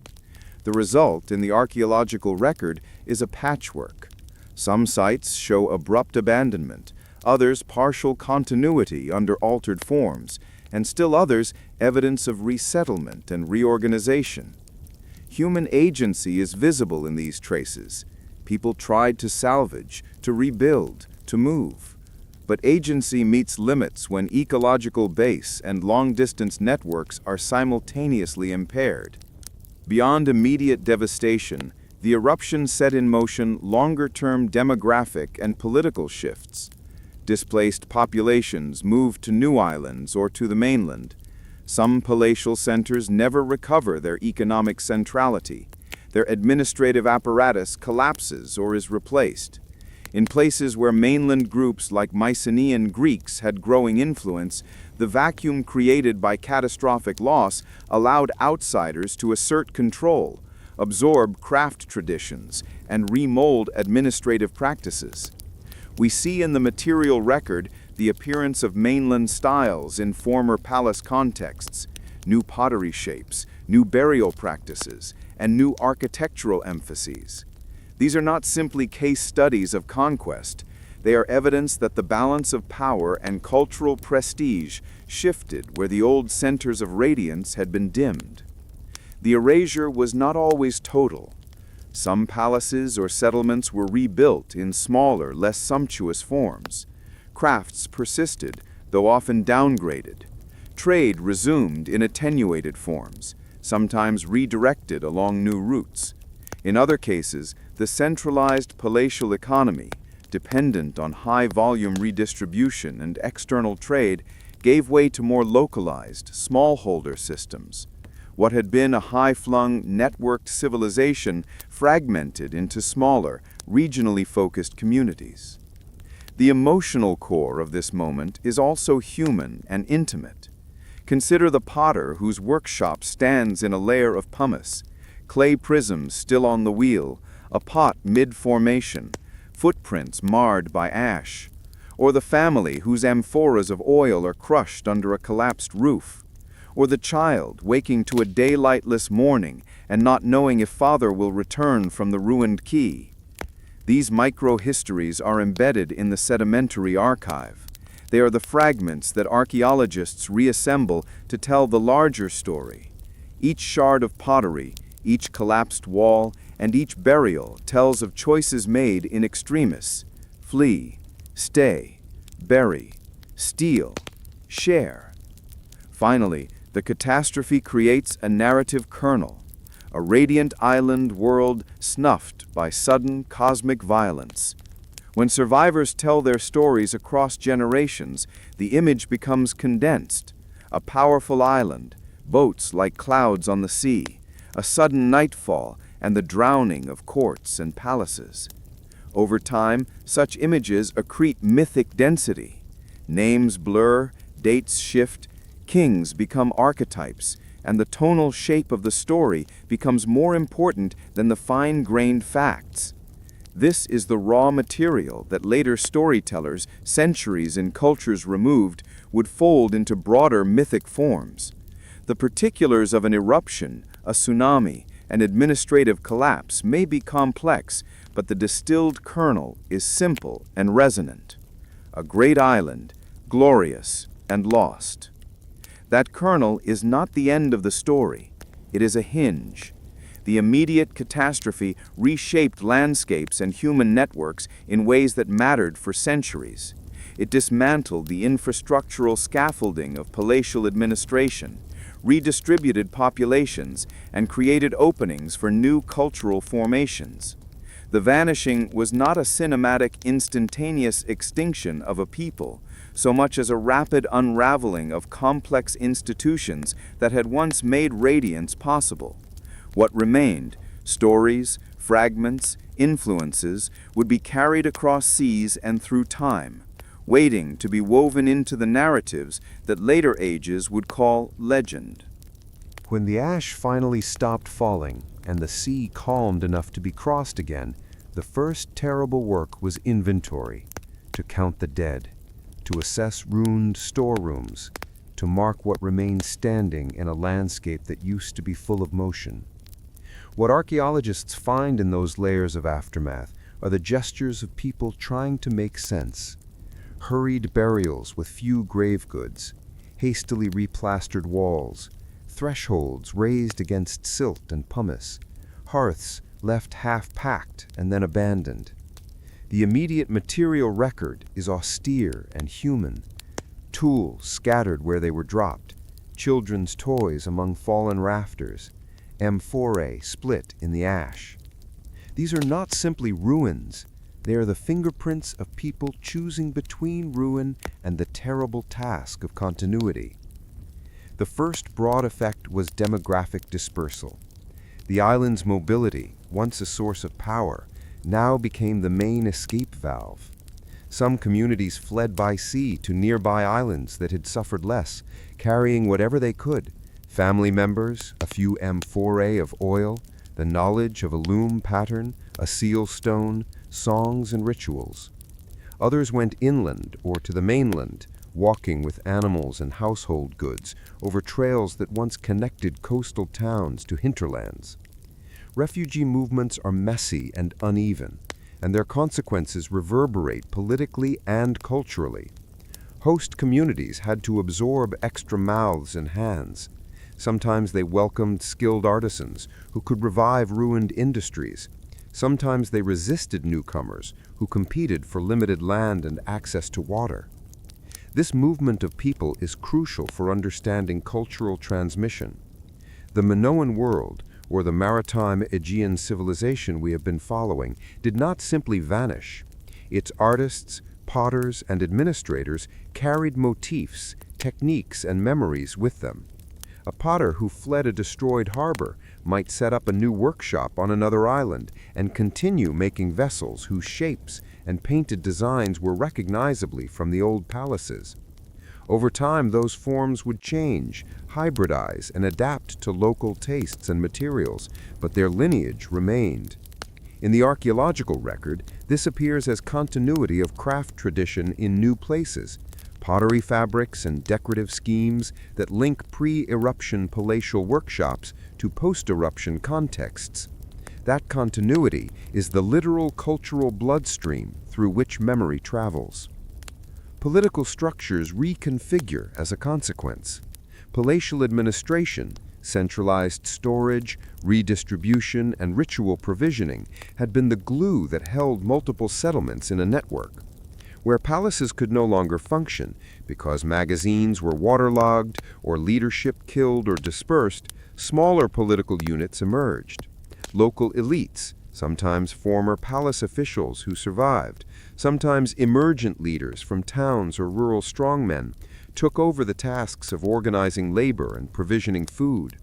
The result in the archaeological record is a patchwork. Some sites show abrupt abandonment, others partial continuity under altered forms, and still others evidence of resettlement and reorganization. Human agency is visible in these traces. People tried to salvage, to rebuild, to move. But agency meets limits when ecological base and long-distance networks are simultaneously impaired. Beyond immediate devastation, the eruption set in motion longer-term demographic and political shifts. Displaced populations moved to new islands or to the mainland. Some palatial centers never recover their economic centrality. Their administrative apparatus collapses or is replaced. In places where mainland groups like Mycenaean Greeks had growing influence, the vacuum created by catastrophic loss allowed outsiders to assert control, absorb craft traditions, and remold administrative practices. We see in the material record the appearance of mainland styles in former palace contexts, new pottery shapes, new burial practices, and new architectural emphases. These are not simply case studies of conquest. They are evidence that the balance of power and cultural prestige shifted where the old centers of radiance had been dimmed. The erasure was not always total. Some palaces or settlements were rebuilt in smaller, less sumptuous forms. Crafts persisted, though often downgraded. Trade resumed in attenuated forms, sometimes redirected along new routes. In other cases, the centralized palatial economy, dependent on high-volume redistribution and external trade, gave way to more localized, smallholder systems. What had been a high-flung, networked civilization fragmented into smaller, regionally focused communities. The emotional core of this moment is also human and intimate. Consider the potter whose workshop stands in a layer of pumice, clay prisms still on the wheel, a pot mid-formation, footprints marred by ash, or the family whose amphoras of oil are crushed under a collapsed roof, or the child waking to a daylightless morning and not knowing if father will return from the ruined quay. These micro-histories are embedded in the sedimentary archive. They are the fragments that archaeologists reassemble to tell the larger story. Each shard of pottery, each collapsed wall, and each burial tells of choices made in extremis: flee, stay, bury, steal, share. Finally, the catastrophe creates a narrative kernel, a radiant island world snuffed by sudden cosmic violence. When survivors tell their stories across generations, the image becomes condensed. A powerful island, boats like clouds on the sea, a sudden nightfall, and the drowning of courts and palaces. Over time, such images accrete mythic density. Names blur, dates shift, kings become archetypes, and the tonal shape of the story becomes more important than the fine-grained facts. This is the raw material that later storytellers, centuries in cultures removed, would fold into broader mythic forms. The particulars of an eruption, a tsunami, an administrative collapse may be complex, but the distilled kernel is simple and resonant. A great island, glorious and lost. That kernel is not the end of the story. It is a hinge. The immediate catastrophe reshaped landscapes and human networks in ways that mattered for centuries. It dismantled the infrastructural scaffolding of palatial administration, redistributed populations, and created openings for new cultural formations. The vanishing was not a cinematic, instantaneous extinction of a people, so much as a rapid unraveling of complex institutions that had once made radiance possible. What remained, stories, fragments, influences, would be carried across seas and through time, waiting to be woven into the narratives that later ages would call legend. When the ash finally stopped falling and the sea calmed enough to be crossed again, the first terrible work was inventory, to count the dead, to assess ruined storerooms, to mark what remained standing in a landscape that used to be full of motion. What archaeologists find in those layers of aftermath are the gestures of people trying to make sense. Hurried burials with few grave goods, hastily replastered walls, thresholds raised against silt and pumice, hearths left half-packed and then abandoned. The immediate material record is austere and human. Tools scattered where they were dropped, children's toys among fallen rafters, amphorae split in the ash. These are not simply ruins, they are the fingerprints of people choosing between ruin and the terrible task of continuity. The first broad effect was demographic dispersal. The island's mobility, once a source of power, now became the main escape valve. Some communities fled by sea to nearby islands that had suffered less, carrying whatever they could: family members, a few amphorae of oil, the knowledge of a loom pattern, a seal stone, songs and rituals. Others went inland or to the mainland, walking with animals and household goods over trails that once connected coastal towns to hinterlands. Refugee movements are messy and uneven, and their consequences reverberate politically and culturally. Host communities had to absorb extra mouths and hands. Sometimes they welcomed skilled artisans who could revive ruined industries. Sometimes they resisted newcomers who competed for limited land and access to water. This movement of people is crucial for understanding cultural transmission. The Minoan world, or the maritime Aegean civilization we have been following, did not simply vanish. Its artists, potters, and administrators carried motifs, techniques, and memories with them. A potter who fled a destroyed harbor might set up a new workshop on another island and continue making vessels whose shapes and painted designs were recognizably from the old palaces. Over time, those forms would change, hybridize, and adapt to local tastes and materials, but their lineage remained. In the archaeological record, this appears as continuity of craft tradition in new places, pottery fabrics and decorative schemes that link pre-eruption palatial workshops to post-eruption contexts. That continuity is the literal cultural bloodstream through which memory travels. Political structures reconfigure as a consequence. Palatial administration, centralized storage, redistribution, and ritual provisioning had been the glue that held multiple settlements in a network. Where palaces could no longer function because magazines were waterlogged or leadership killed or dispersed, smaller political units emerged. Local elites, sometimes former palace officials who survived, sometimes emergent leaders from towns or rural strongmen, took over the tasks of organizing labor and provisioning food.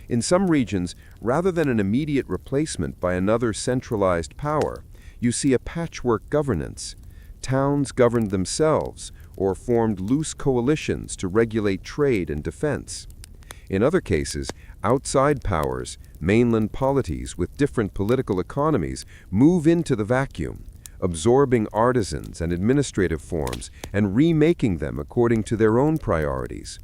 In some regions, rather than an immediate replacement by another centralized power, you see a patchwork governance. Towns governed themselves or formed loose coalitions to regulate trade and defense. In other cases, outside powers, mainland polities with different political economies, move into the vacuum, absorbing artisans and administrative forms and remaking them according to their own priorities.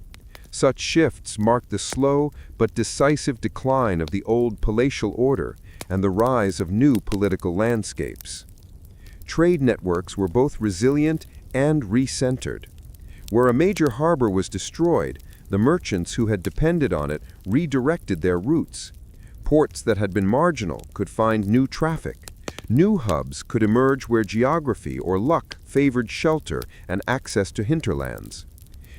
Such shifts mark the slow but decisive decline of the old palatial order and the rise of new political landscapes. Trade networks were both resilient and recentered. Where a major harbor was destroyed, the merchants who had depended on it redirected their routes. Ports that had been marginal could find new traffic. New hubs could emerge where geography or luck favored shelter and access to hinterlands.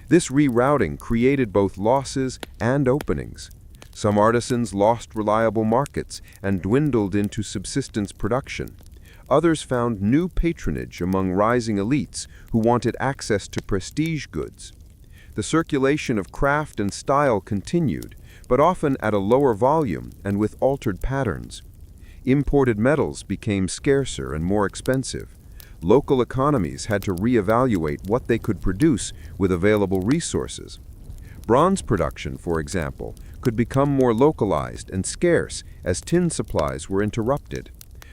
This rerouting created both losses and openings. Some artisans lost reliable markets and dwindled into subsistence production. Others found new patronage among rising elites who wanted access to prestige goods. The circulation of craft and style continued, but often at a lower volume and with altered patterns. Imported metals became scarcer and more expensive. Local economies had to reevaluate what they could produce with available resources. Bronze production, for example, could become more localized and scarce as tin supplies were interrupted,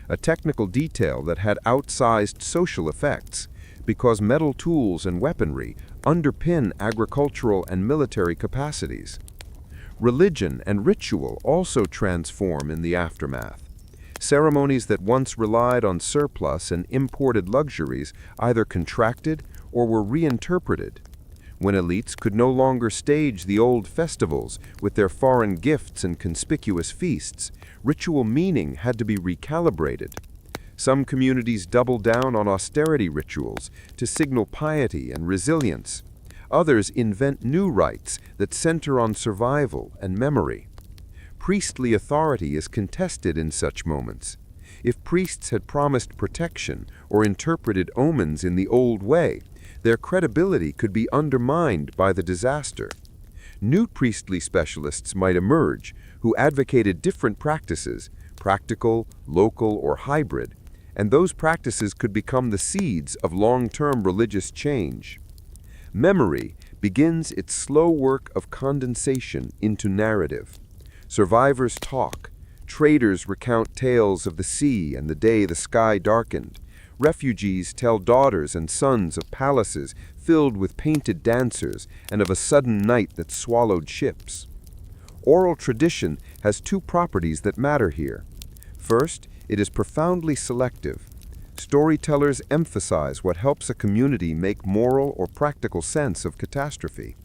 a technical detail that had outsized social effects because metal tools and weaponry underpin agricultural and military capacities. Religion and ritual also transform in the aftermath. Ceremonies that once relied on surplus and imported luxuries either contracted or were reinterpreted. When elites could no longer stage the old festivals with their foreign gifts and conspicuous feasts, ritual meaning had to be recalibrated. Some communities doubled down on austerity rituals to signal piety and resilience. Others invent new rites that center on survival and memory. Priestly authority is contested in such moments. If priests had promised protection or interpreted omens in the old way, their credibility could be undermined by the disaster. New priestly specialists might emerge who advocated different practices, practical, local, or hybrid, and those practices could become the seeds of long-term religious change. Memory begins its slow work of condensation into narrative. Survivors talk. Traders recount tales of the sea and the day the sky darkened. Refugees tell daughters and sons of palaces filled with painted dancers and of a sudden night that swallowed ships. Oral tradition has two properties that matter here. First, it is profoundly selective. Storytellers emphasize what helps a community make moral or practical sense of catastrophe.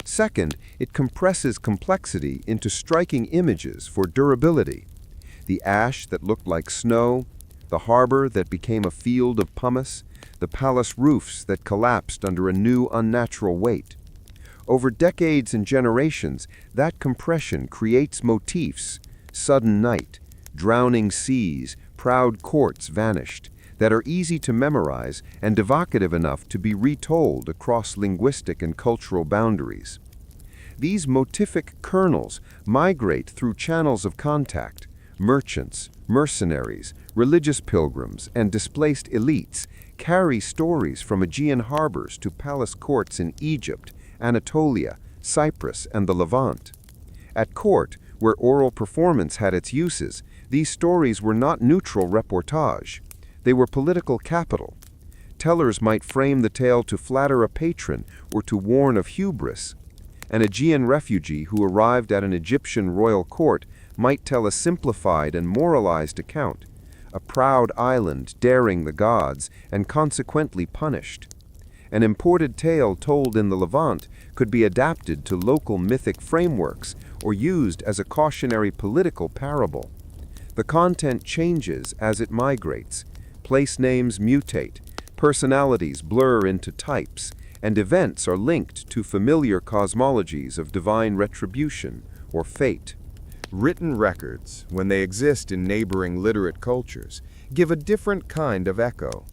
Second, it compresses complexity into striking images for durability. The ash that looked like snow, the harbor that became a field of pumice, the palace roofs that collapsed under a new unnatural weight. Over decades and generations, that compression creates motifs: sudden night, drowning seas, proud courts vanished, that are easy to memorize and evocative enough to be retold across linguistic and cultural boundaries. These motific kernels migrate through channels of contact: merchants, mercenaries, religious pilgrims, and displaced elites carry stories from Aegean harbors to palace courts in Egypt, Anatolia, Cyprus, and the Levant. At court, where oral performance had its uses, these stories were not neutral reportage. They were political capital. Tellers might frame the tale to flatter a patron or to warn of hubris. An Aegean refugee who arrived at an Egyptian royal court might tell a simplified and moralized account, a proud island daring the gods and consequently punished. An imported tale told in the Levant could be adapted to local mythic frameworks or used as a cautionary political parable. The content changes as it migrates. Place names mutate, personalities blur into types, and events are linked to familiar cosmologies of divine retribution or fate. Written records, when they exist in neighboring literate cultures, give a different kind of echo.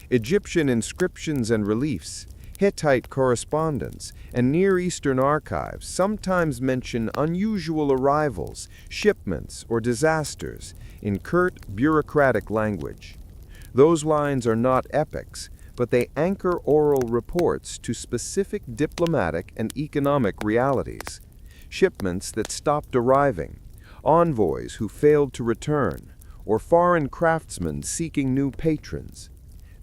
Egyptian inscriptions and reliefs, Hittite correspondence, and Near Eastern archives sometimes mention unusual arrivals, shipments, or disasters in curt, bureaucratic language. Those lines are not epics, but they anchor oral reports to specific diplomatic and economic realities. Shipments that stopped arriving, envoys who failed to return, or foreign craftsmen seeking new patrons.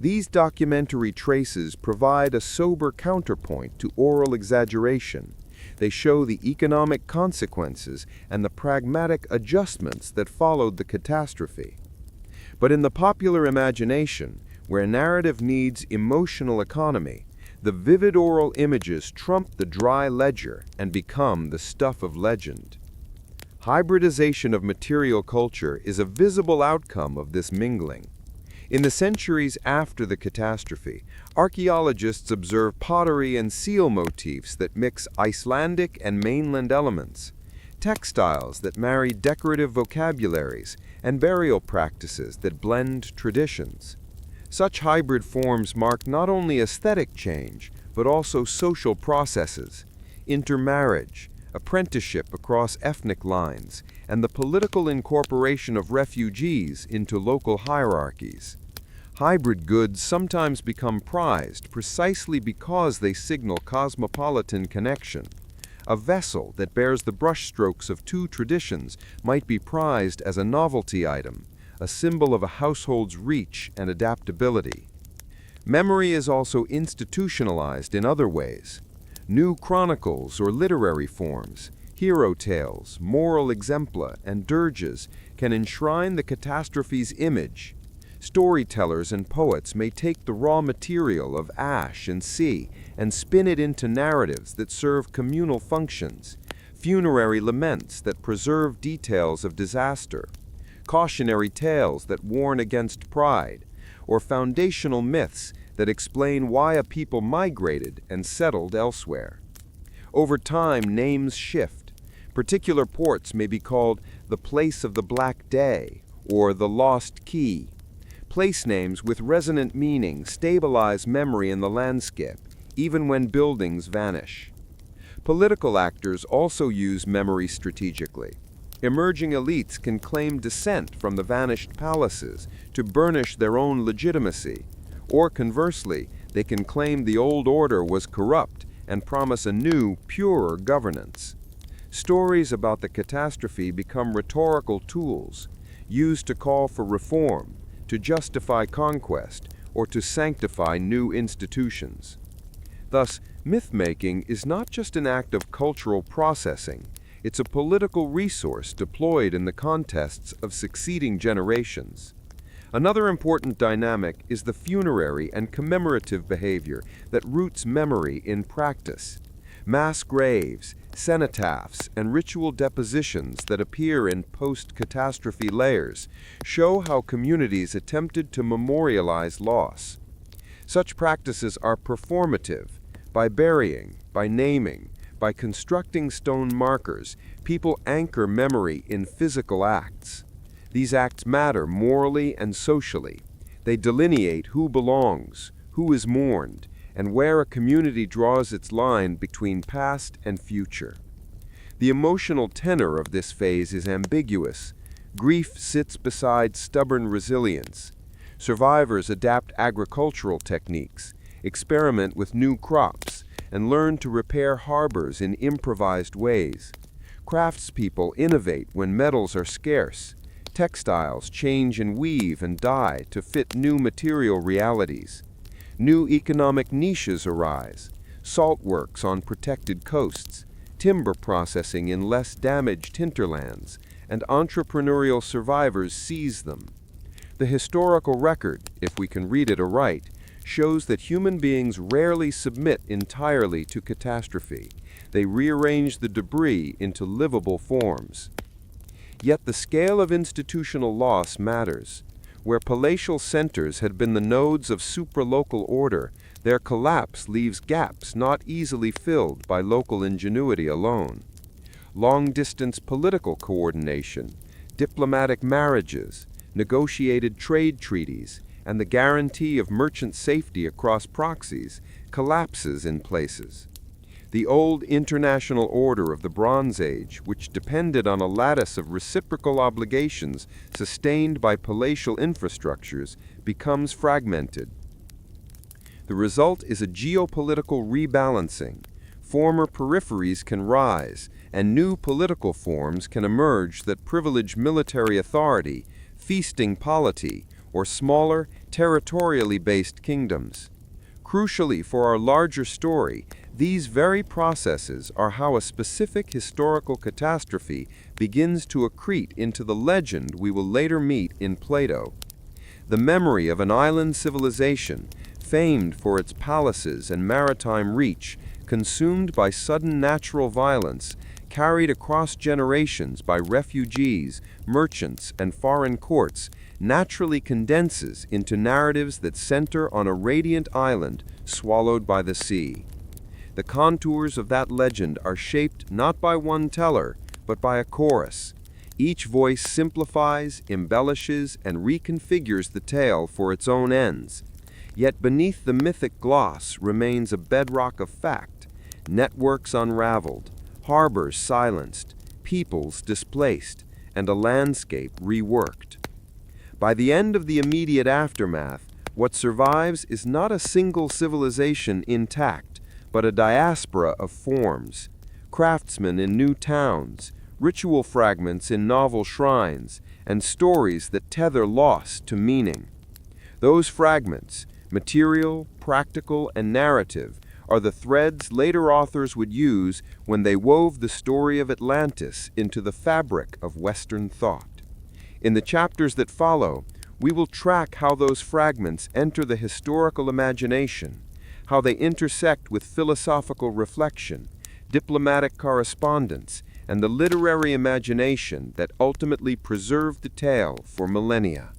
These documentary traces provide a sober counterpoint to oral exaggeration. They show the economic consequences and the pragmatic adjustments that followed the catastrophe. But in the popular imagination, where narrative needs emotional economy, the vivid oral images trump the dry ledger and become the stuff of legend. Hybridization of material culture is a visible outcome of this mingling. In the centuries after the catastrophe, archaeologists observe pottery and seal motifs that mix Icelandic and mainland elements, textiles that marry decorative vocabularies, and burial practices that blend traditions. Such hybrid forms mark not only aesthetic change, but also social processes, intermarriage, apprenticeship across ethnic lines, and the political incorporation of refugees into local hierarchies. Hybrid goods sometimes become prized precisely because they signal cosmopolitan connection. A vessel that bears the brushstrokes of two traditions might be prized as a novelty item, a symbol of a household's reach and adaptability. Memory is also institutionalized in other ways. New chronicles or literary forms, hero tales, moral exempla, and dirges can enshrine the catastrophe's image. Storytellers and poets may take the raw material of ash and sea and spin it into narratives that serve communal functions, funerary laments that preserve details of disaster, cautionary tales that warn against pride, or foundational myths that explain why a people migrated and settled elsewhere. Over time, names shift. Particular ports may be called the Place of the Black Day or the Lost Key. Place names with resonant meaning stabilize memory in the landscape, even when buildings vanish. Political actors also use memory strategically. Emerging elites can claim descent from the vanished palaces to burnish their own legitimacy, or conversely, they can claim the old order was corrupt and promise a new, purer governance. Stories about the catastrophe become rhetorical tools, used to call for reform, to justify conquest, or to sanctify new institutions. Thus, myth-making is not just an act of cultural processing, it's a political resource deployed in the contests of succeeding generations. Another important dynamic is the funerary and commemorative behavior that roots memory in practice. Mass graves, cenotaphs, and ritual depositions that appear in post-catastrophe layers show how communities attempted to memorialize loss. Such practices are performative. By burying, by naming, by constructing stone markers, people anchor memory in physical acts. These acts matter morally and socially. They delineate who belongs, who is mourned, and where a community draws its line between past and future. The emotional tenor of this phase is ambiguous. Grief sits beside stubborn resilience. Survivors adapt agricultural techniques, experiment with new crops, and learn to repair harbors in improvised ways. Craftspeople innovate when metals are scarce. Textiles change and weave and dye to fit new material realities. New economic niches arise, salt works on protected coasts, timber processing in less damaged hinterlands, and entrepreneurial survivors seize them. The historical record, if we can read it aright, shows that human beings rarely submit entirely to catastrophe. They rearrange the debris into livable forms. Yet the scale of institutional loss matters. Where palatial centers had been the nodes of supralocal order, their collapse leaves gaps not easily filled by local ingenuity alone. Long-distance political coordination, diplomatic marriages, negotiated trade treaties, and the guarantee of merchant safety across proxies collapses in places. The old international order of the Bronze Age, which depended on a lattice of reciprocal obligations sustained by palatial infrastructures, becomes fragmented. The result is a geopolitical rebalancing. Former peripheries can rise, and new political forms can emerge that privilege military authority, feasting polity, or smaller, territorially based kingdoms. Crucially for our larger story, these very processes are how a specific historical catastrophe begins to accrete into the legend we will later meet in Plato. The memory of an island civilization, famed for its palaces and maritime reach, consumed by sudden natural violence, carried across generations by refugees, merchants, and foreign courts, naturally condenses into narratives that center on a radiant island swallowed by the sea. The contours of that legend are shaped not by one teller, but by a chorus. Each voice simplifies, embellishes, and reconfigures the tale for its own ends. Yet beneath the mythic gloss remains a bedrock of fact, networks unraveled, harbors silenced, peoples displaced, and a landscape reworked. By the end of the immediate aftermath, what survives is not a single civilization intact, but a diaspora of forms, craftsmen in new towns, ritual fragments in novel shrines, and stories that tether loss to meaning. Those fragments, material, practical, and narrative, are the threads later authors would use when they wove the story of Atlantis into the fabric of Western thought. In the chapters that follow, we will track how those fragments enter the historical imagination, how they intersect with philosophical reflection, diplomatic correspondence, and the literary imagination that ultimately preserved the tale for millennia.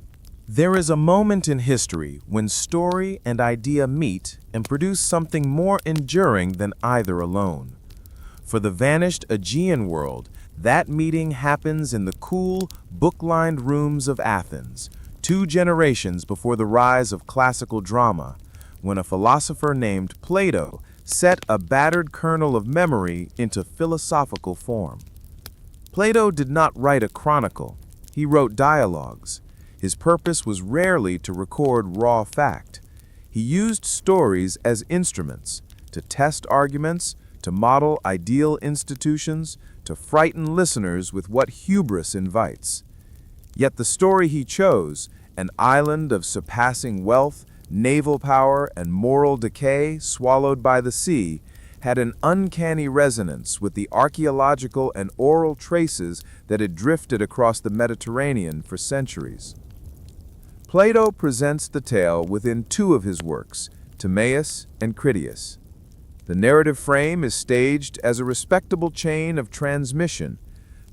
There is a moment in history when story and idea meet and produce something more enduring than either alone. For the vanished Aegean world, that meeting happens in the cool, book-lined rooms of Athens, 2 generations before the rise of classical drama, when a philosopher named Plato set a battered kernel of memory into philosophical form. Plato did not write a chronicle, he wrote dialogues. His purpose was rarely to record raw fact. He used stories as instruments, to test arguments, to model ideal institutions, to frighten listeners with what hubris invites. Yet the story he chose, an island of surpassing wealth, naval power, and moral decay swallowed by the sea, had an uncanny resonance with the archaeological and oral traces that had drifted across the Mediterranean for centuries. Plato presents the tale within 2 of his works, Timaeus and Critias. The narrative frame is staged as a respectable chain of transmission.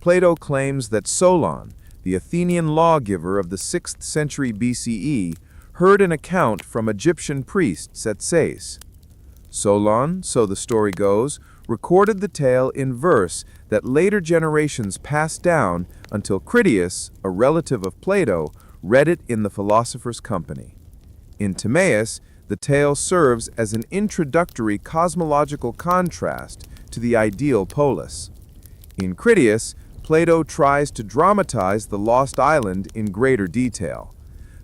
Plato claims that Solon, the Athenian lawgiver of the 6th century BCE, heard an account from Egyptian priests at Sais. Solon, so the story goes, recorded the tale in verse that later generations passed down until Critias, a relative of Plato, read it in the philosopher's company. In Timaeus, the tale serves as an introductory cosmological contrast to the ideal polis. In Critias, Plato tries to dramatize the lost island in greater detail.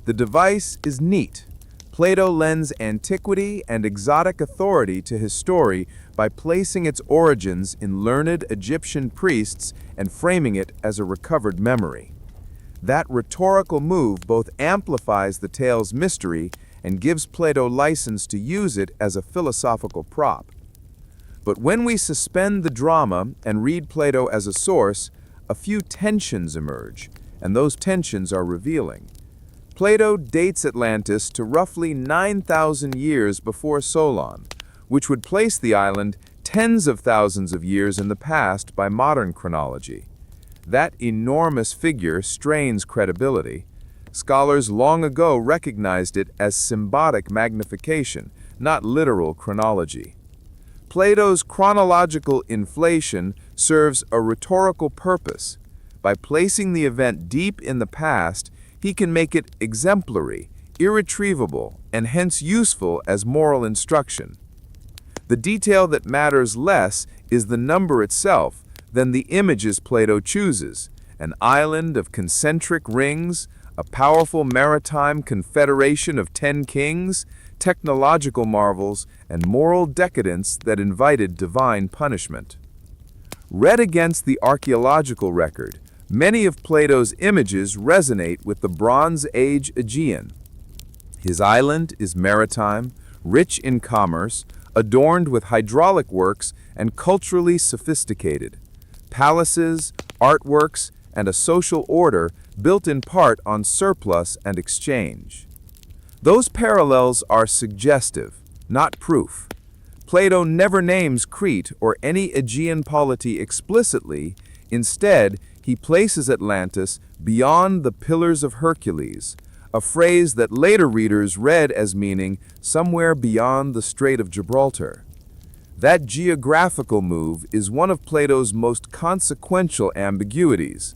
The device is neat. Plato lends antiquity and exotic authority to his story by placing its origins in learned Egyptian priests and framing it as a recovered memory. That rhetorical move both amplifies the tale's mystery and gives Plato license to use it as a philosophical prop. But when we suspend the drama and read Plato as a source, a few tensions emerge, and those tensions are revealing. Plato dates Atlantis to roughly 9,000 years before Solon, which would place the island tens of thousands of years in the past by modern chronology. That enormous figure strains credibility. Scholars long ago recognized it as symbolic magnification, not literal chronology. Plato's chronological inflation serves a rhetorical purpose. By placing the event deep in the past, he can make it exemplary, irretrievable, and hence useful as moral instruction. The detail that matters less is the number itself than the images Plato chooses, an island of concentric rings, a powerful maritime confederation of 10 kings, technological marvels, and moral decadence that invited divine punishment. Read against the archaeological record, many of Plato's images resonate with the Bronze Age Aegean. His island is maritime, rich in commerce, adorned with hydraulic works, and culturally sophisticated. Palaces, artworks, and a social order built in part on surplus and exchange. Those parallels are suggestive, not proof. Plato never names Crete or any Aegean polity explicitly. Instead, he places Atlantis beyond the Pillars of Hercules, a phrase that later readers read as meaning somewhere beyond the Strait of Gibraltar. That geographical move is one of Plato's most consequential ambiguities.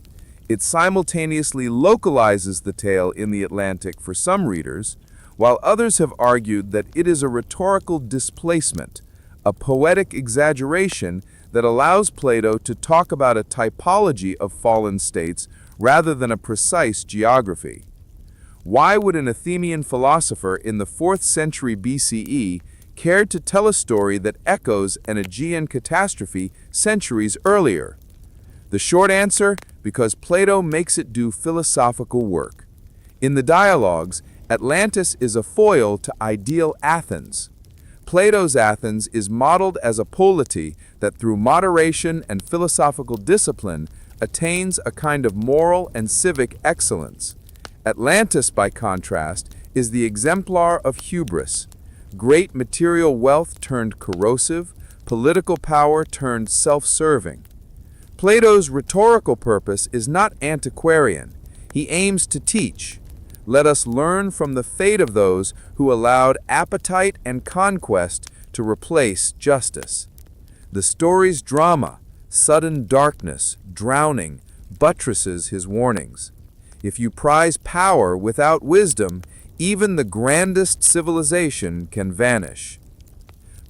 It simultaneously localizes the tale in the Atlantic for some readers, while others have argued that it is a rhetorical displacement, a poetic exaggeration that allows Plato to talk about a typology of fallen states rather than a precise geography. Why would an Athenian philosopher in the 4th century BCE care to tell a story that echoes an Aegean catastrophe centuries earlier? The short answer, because Plato makes it do philosophical work. In the dialogues, Atlantis is a foil to ideal Athens. Plato's Athens is modeled as a polity that through moderation and philosophical discipline attains a kind of moral and civic excellence. Atlantis, by contrast, is the exemplar of hubris, great material wealth turned corrosive, political power turned self-serving. Plato's rhetorical purpose is not antiquarian. He aims to teach. Let us learn from the fate of those who allowed appetite and conquest to replace justice. The story's drama, sudden darkness, drowning, buttresses his warnings. If you prize power without wisdom, even the grandest civilization can vanish.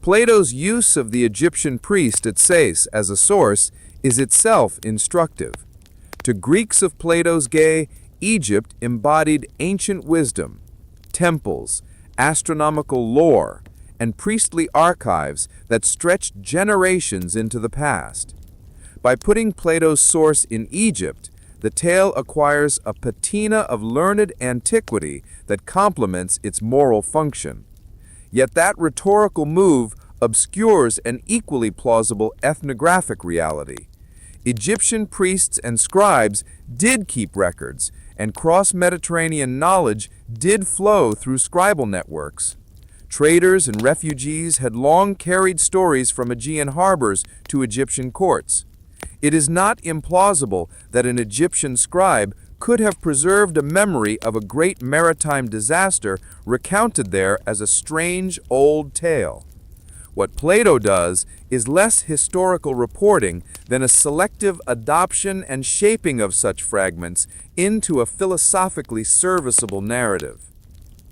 Plato's use of the Egyptian priest at Sais as a source is itself instructive. To Greeks of Plato's day, Egypt embodied ancient wisdom, temples, astronomical lore, and priestly archives that stretched generations into the past. By putting Plato's source in Egypt, the tale acquires a patina of learned antiquity that complements its moral function. Yet that rhetorical move obscures an equally plausible ethnographic reality. Egyptian priests and scribes did keep records, and cross-Mediterranean knowledge did flow through scribal networks. Traders and refugees had long carried stories from Aegean harbors to Egyptian courts. It is not implausible that an Egyptian scribe could have preserved a memory of a great maritime disaster recounted there as a strange old tale. What Plato does is less historical reporting than a selective adoption and shaping of such fragments into a philosophically serviceable narrative.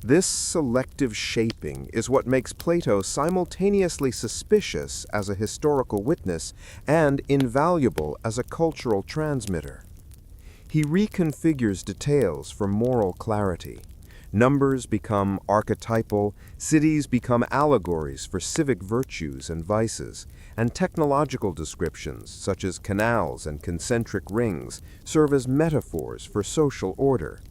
This selective shaping is what makes Plato simultaneously suspicious as a historical witness and invaluable as a cultural transmitter. He reconfigures details for moral clarity. Numbers become archetypal, cities become allegories for civic virtues and vices, and technological descriptions, such as canals and concentric rings, serve as metaphors for social order.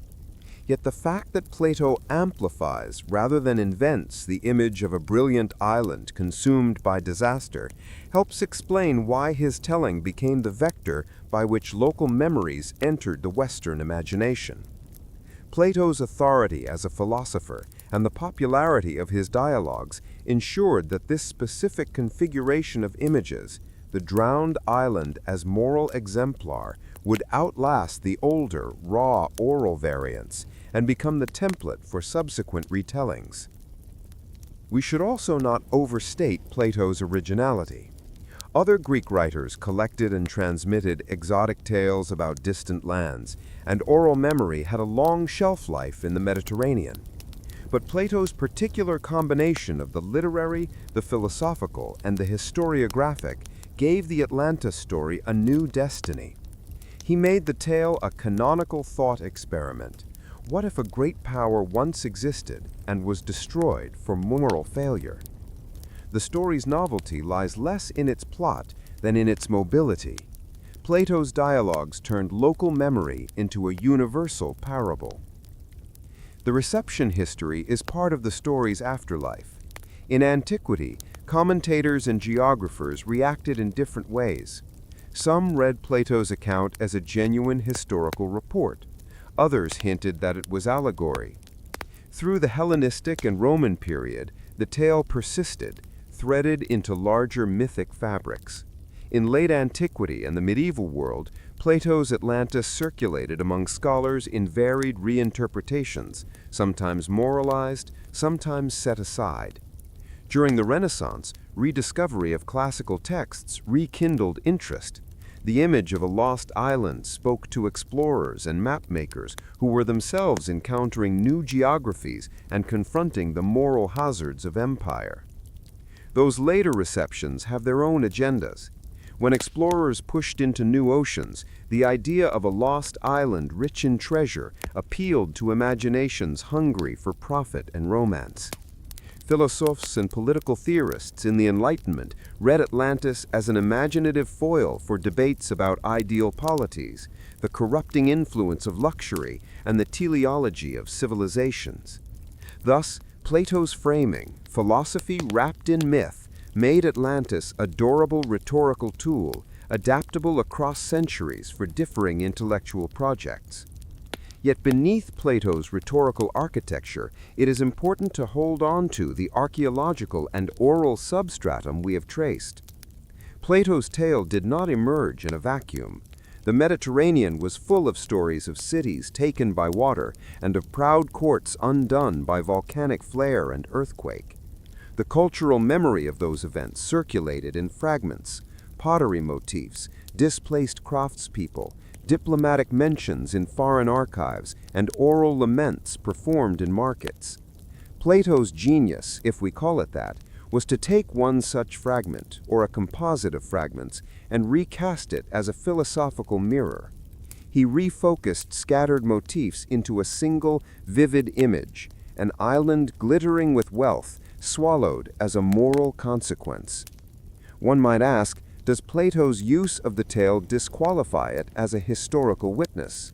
Yet the fact that Plato amplifies rather than invents the image of a brilliant island consumed by disaster helps explain why his telling became the vector by which local memories entered the Western imagination. Plato's authority as a philosopher and the popularity of his dialogues ensured that this specific configuration of images, the drowned island as moral exemplar, would outlast the older, raw oral variants and become the template for subsequent retellings. We should also not overstate Plato's originality. Other Greek writers collected and transmitted exotic tales about distant lands, and oral memory had a long shelf life in the Mediterranean. But Plato's particular combination of the literary, the philosophical, and the historiographic gave the Atlantis story a new destiny. He made the tale a canonical thought experiment. What if a great power once existed and was destroyed for moral failure? The story's novelty lies less in its plot than in its mobility. Plato's dialogues turned local memory into a universal parable. The reception history is part of the story's afterlife. In antiquity, commentators and geographers reacted in different ways. Some read Plato's account as a genuine historical report. Others hinted that it was allegory. Through the Hellenistic and Roman period, the tale persisted, threaded into larger mythic fabrics. In late antiquity and the medieval world, Plato's Atlantis circulated among scholars in varied reinterpretations, sometimes moralized, sometimes set aside. During the Renaissance, rediscovery of classical texts rekindled interest. The image of a lost island spoke to explorers and mapmakers who were themselves encountering new geographies and confronting the moral hazards of empire. Those later receptions have their own agendas. When explorers pushed into new oceans, the idea of a lost island rich in treasure appealed to imaginations hungry for profit and romance. Philosophers and political theorists in the Enlightenment read Atlantis as an imaginative foil for debates about ideal polities, the corrupting influence of luxury, and the teleology of civilizations. Thus, Plato's framing, philosophy wrapped in myth, made Atlantis a durable rhetorical tool, adaptable across centuries for differing intellectual projects. Yet beneath Plato's rhetorical architecture, it is important to hold on to the archaeological and oral substratum we have traced. Plato's tale did not emerge in a vacuum. The Mediterranean was full of stories of cities taken by water and of proud courts undone by volcanic flare and earthquake. The cultural memory of those events circulated in fragments, pottery motifs, displaced craftspeople, diplomatic mentions in foreign archives, and oral laments performed in markets. Plato's genius, if we call it that, was to take one such fragment, or a composite of fragments, and recast it as a philosophical mirror. He refocused scattered motifs into a single, vivid image, an island glittering with wealth, swallowed as a moral consequence. One might ask, does Plato's use of the tale disqualify it as a historical witness?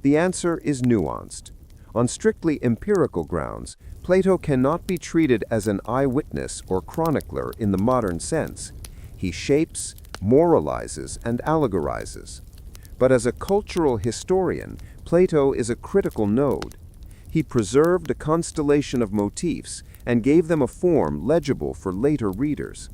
The answer is nuanced. On strictly empirical grounds, Plato cannot be treated as an eyewitness or chronicler in the modern sense. He shapes, moralizes, and allegorizes. But as a cultural historian, Plato is a critical node. He preserved a constellation of motifs and gave them a form legible for later readers.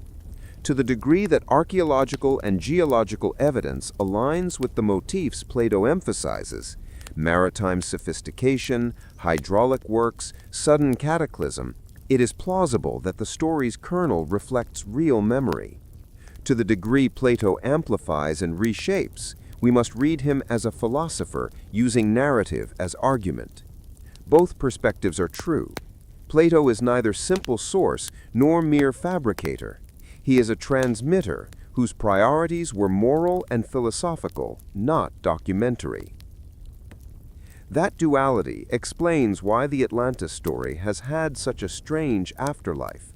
To the degree that archaeological and geological evidence aligns with the motifs Plato emphasizes, maritime sophistication, hydraulic works, sudden cataclysm, it is plausible that the story's kernel reflects real memory. To the degree Plato amplifies and reshapes, we must read him as a philosopher using narrative as argument. Both perspectives are true. Plato is neither simple source nor mere fabricator. He is a transmitter whose priorities were moral and philosophical, not documentary. That duality explains why the Atlantis story has had such a strange afterlife.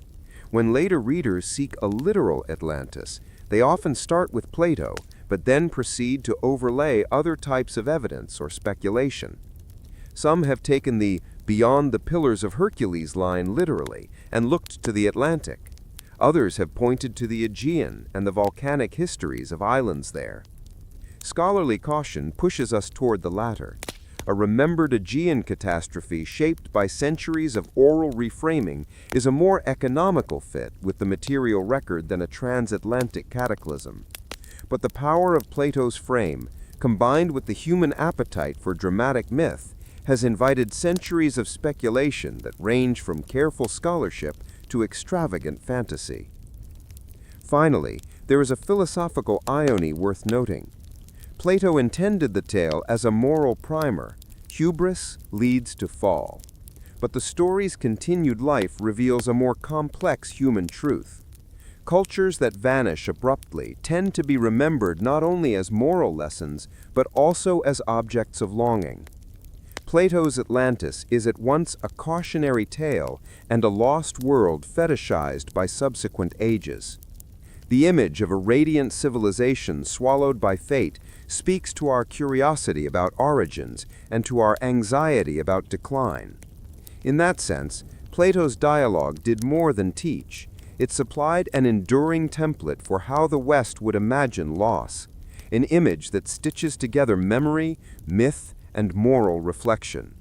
When later readers seek a literal Atlantis, they often start with Plato, but then proceed to overlay other types of evidence or speculation. Some have taken the "beyond the pillars of Hercules" line literally and looked to the Atlantic. Others have pointed to the Aegean and the volcanic histories of islands there. Scholarly caution pushes us toward the latter. A remembered Aegean catastrophe shaped by centuries of oral reframing is a more economical fit with the material record than a transatlantic cataclysm. But the power of Plato's frame, combined with the human appetite for dramatic myth, has invited centuries of speculation that range from careful scholarship to extravagant fantasy. Finally, there is a philosophical irony worth noting. Plato intended the tale as a moral primer. Hubris leads to fall. But the story's continued life reveals a more complex human truth. Cultures that vanish abruptly tend to be remembered not only as moral lessons, but also as objects of longing. Plato's Atlantis is at once a cautionary tale and a lost world fetishized by subsequent ages. The image of a radiant civilization swallowed by fate speaks to our curiosity about origins and to our anxiety about decline. In that sense, Plato's dialogue did more than teach. It supplied an enduring template for how the West would imagine loss, an image that stitches together memory, myth, and moral reflection.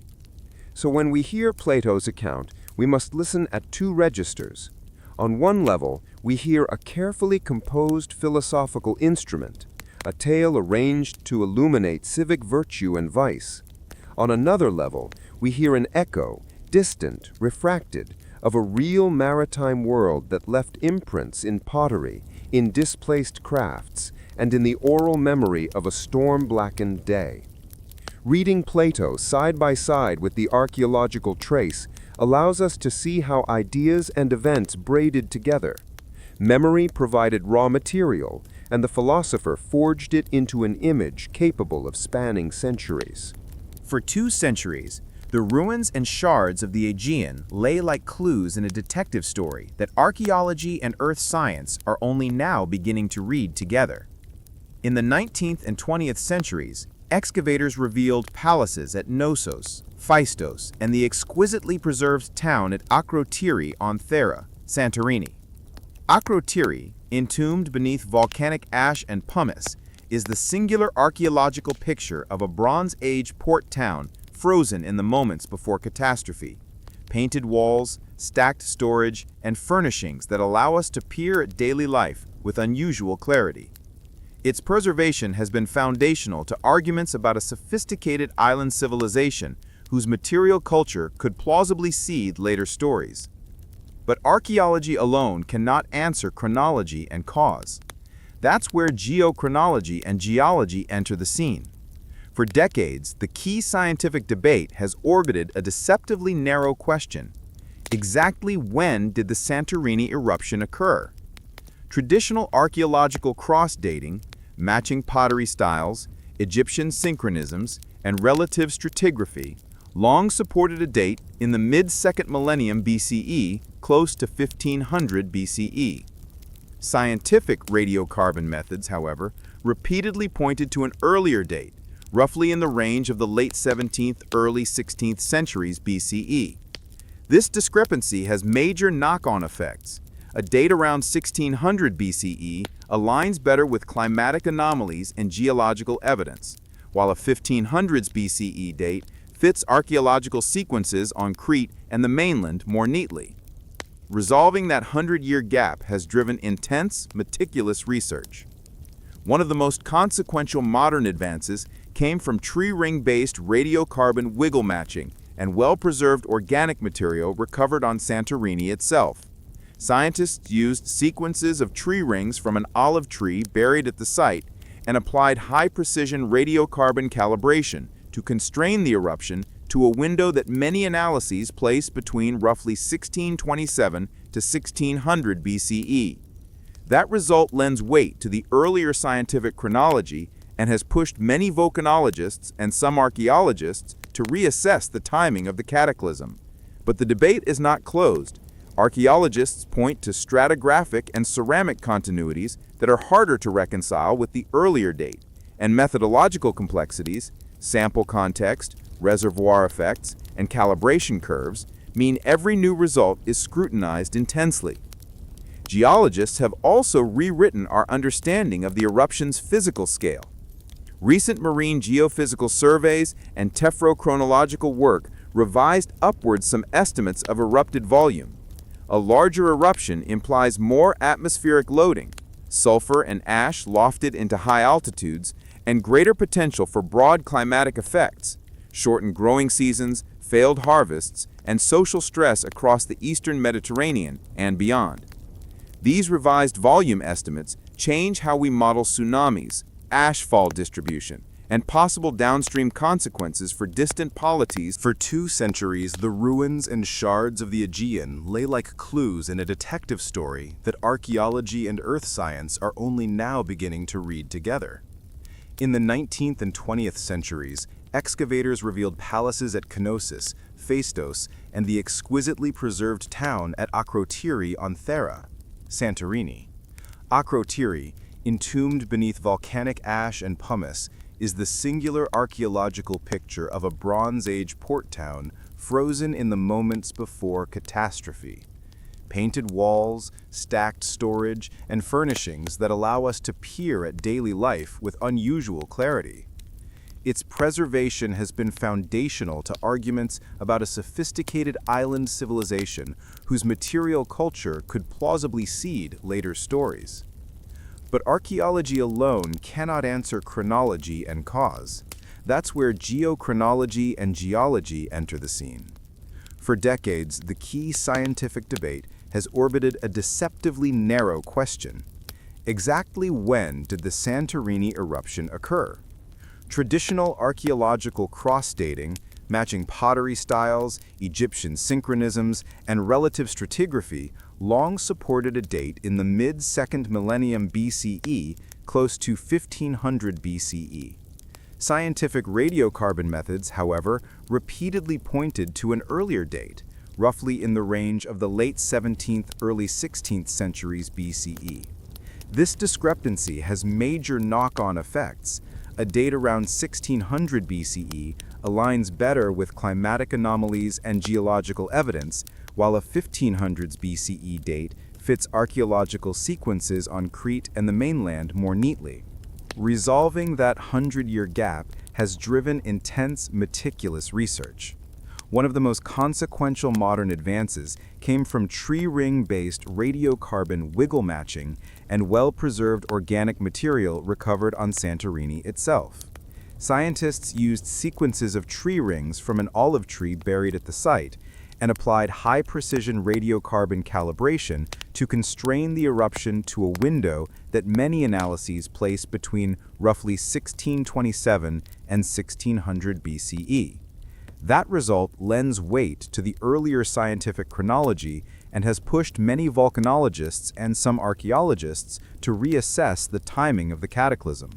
So when we hear Plato's account, we must listen at two registers. On one level, we hear a carefully composed philosophical instrument, a tale arranged to illuminate civic virtue and vice. On another level, we hear an echo, distant, refracted, of a real maritime world that left imprints in pottery, in displaced crafts, and in the oral memory of a storm-blackened day. Reading Plato side by side with the archaeological trace allows us to see how ideas and events braided together. Memory provided raw material, and the philosopher forged it into an image capable of spanning centuries. For 2 centuries, the ruins and shards of the Aegean lay like clues in a detective story that archaeology and earth science are only now beginning to read together. In the 19th and 20th centuries, excavators revealed palaces at Knossos, Phaistos, and the exquisitely preserved town at Akrotiri on Thera, Santorini. Akrotiri, entombed beneath volcanic ash and pumice, is the singular archaeological picture of a Bronze Age port town frozen in the moments before catastrophe. Painted walls, stacked storage, and furnishings that allow us to peer at daily life with unusual clarity. Its preservation has been foundational to arguments about a sophisticated island civilization whose material culture could plausibly seed later stories. But archaeology alone cannot answer chronology and cause. That's where geochronology and geology enter the scene. For decades, the key scientific debate has orbited a deceptively narrow question. Exactly when did the Santorini eruption occur? Traditional archaeological cross-dating, matching pottery styles, Egyptian synchronisms, and relative stratigraphy long supported a date in the mid-2nd millennium BCE, close to 1500 BCE. Scientific radiocarbon methods, however, repeatedly pointed to an earlier date, roughly in the range of the late 17th, early 16th centuries BCE. This discrepancy has major knock-on effects. A date around 1600 BCE aligns better with climatic anomalies and geological evidence, while a 1500s BCE date fits archaeological sequences on Crete and the mainland more neatly. Resolving that 100-year gap has driven intense, meticulous research. One of the most consequential modern advances came from tree ring-based radiocarbon wiggle matching and well-preserved organic material recovered on Santorini itself. Scientists used sequences of tree rings from an olive tree buried at the site and applied high-precision radiocarbon calibration to constrain the eruption to a window that many analyses place between roughly 1627 to 1600 BCE. That result lends weight to the earlier scientific chronology and has pushed many volcanologists and some archaeologists to reassess the timing of the cataclysm. But the debate is not closed. Archaeologists point to stratigraphic and ceramic continuities that are harder to reconcile with the earlier date, and methodological complexities, sample context, reservoir effects, and calibration curves mean every new result is scrutinized intensely. Geologists have also rewritten our understanding of the eruption's physical scale. Recent marine geophysical surveys and tephrochronological work revised upwards some estimates of erupted volume. A larger eruption implies more atmospheric loading, sulfur and ash lofted into high altitudes, and greater potential for broad climatic effects, shortened growing seasons, failed harvests, and social stress across the eastern Mediterranean and beyond. These revised volume estimates change how we model tsunamis, ashfall distribution, and possible downstream consequences for distant polities. For 2 centuries, the ruins and shards of the Aegean lay like clues in a detective story that archaeology and earth science are only now beginning to read together. In the 19th and 20th centuries, excavators revealed palaces at Knossos, Phaistos, and the exquisitely preserved town at Akrotiri on Thera, Santorini. Akrotiri, entombed beneath volcanic ash and pumice, is the singular archaeological picture of a Bronze Age port town frozen in the moments before catastrophe. Painted walls, stacked storage, and furnishings that allow us to peer at daily life with unusual clarity. Its preservation has been foundational to arguments about a sophisticated island civilization whose material culture could plausibly seed later stories. But archaeology alone cannot answer chronology and cause. That's where geochronology and geology enter the scene. For decades, the key scientific debate has orbited a deceptively narrow question. Exactly when did the Santorini eruption occur? Traditional archaeological cross-dating, matching pottery styles, Egyptian synchronisms, and relative stratigraphy, long supported a date in the mid-2nd millennium BCE, close to 1500 BCE. Scientific radiocarbon methods, however, repeatedly pointed to an earlier date, roughly in the range of the late 17th, early 16th centuries BCE. This discrepancy has major knock-on effects. A date around 1600 BCE aligns better with climatic anomalies and geological evidence, while a 1500s BCE date fits archaeological sequences on Crete and the mainland more neatly. Resolving that 100-year gap has driven intense, meticulous research. One of the most consequential modern advances came from tree ring-based radiocarbon wiggle matching and well-preserved organic material recovered on Santorini itself. Scientists used sequences of tree rings from an olive tree buried at the site and applied high-precision radiocarbon calibration to constrain the eruption to a window that many analyses place between roughly 1627 and 1600 BCE. That result lends weight to the earlier scientific chronology and has pushed many volcanologists and some archaeologists to reassess the timing of the cataclysm.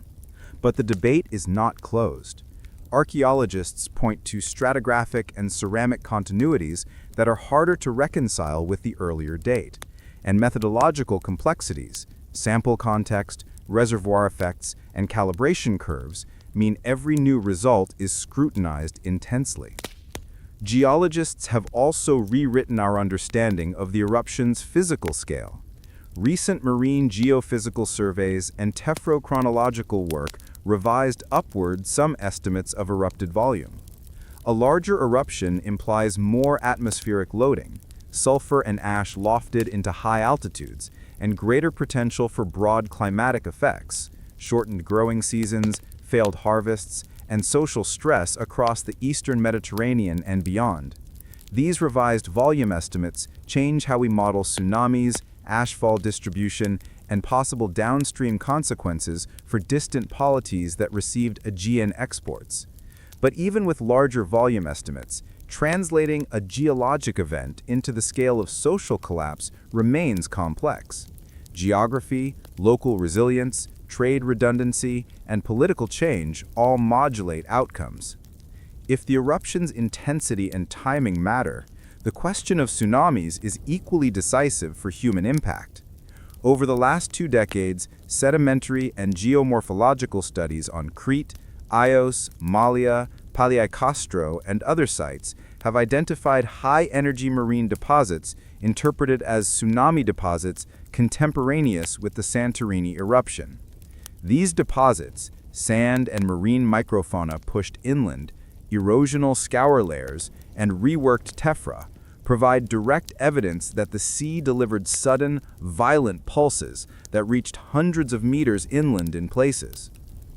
But the debate is not closed. Archaeologists point to stratigraphic and ceramic continuities that are harder to reconcile with the earlier date, and methodological complexities, sample context, reservoir effects, and calibration curves mean every new result is scrutinized intensely. Geologists have also rewritten our understanding of the eruption's physical scale. Recent marine geophysical surveys and tephrochronological work revised upward some estimates of erupted volume. A larger eruption implies more atmospheric loading, sulfur and ash lofted into high altitudes, and greater potential for broad climatic effects, shortened growing seasons, failed harvests, and social stress across the eastern Mediterranean and beyond. These revised volume estimates change how we model tsunamis, ashfall distribution, and possible downstream consequences for distant polities that received Aegean exports. But even with larger volume estimates, translating a geologic event into the scale of social collapse remains complex. Geography, local resilience, trade redundancy, and political change all modulate outcomes. If the eruption's intensity and timing matter, the question of tsunamis is equally decisive for human impact. Over the last 2 decades, sedimentary and geomorphological studies on Crete, Ios, Mallia, Pagliacastro, and other sites have identified high-energy marine deposits interpreted as tsunami deposits contemporaneous with the Santorini eruption. These deposits, sand and marine microfauna pushed inland, erosional scour layers, and reworked tephra, provide direct evidence that the sea delivered sudden, violent pulses that reached hundreds of meters inland in places.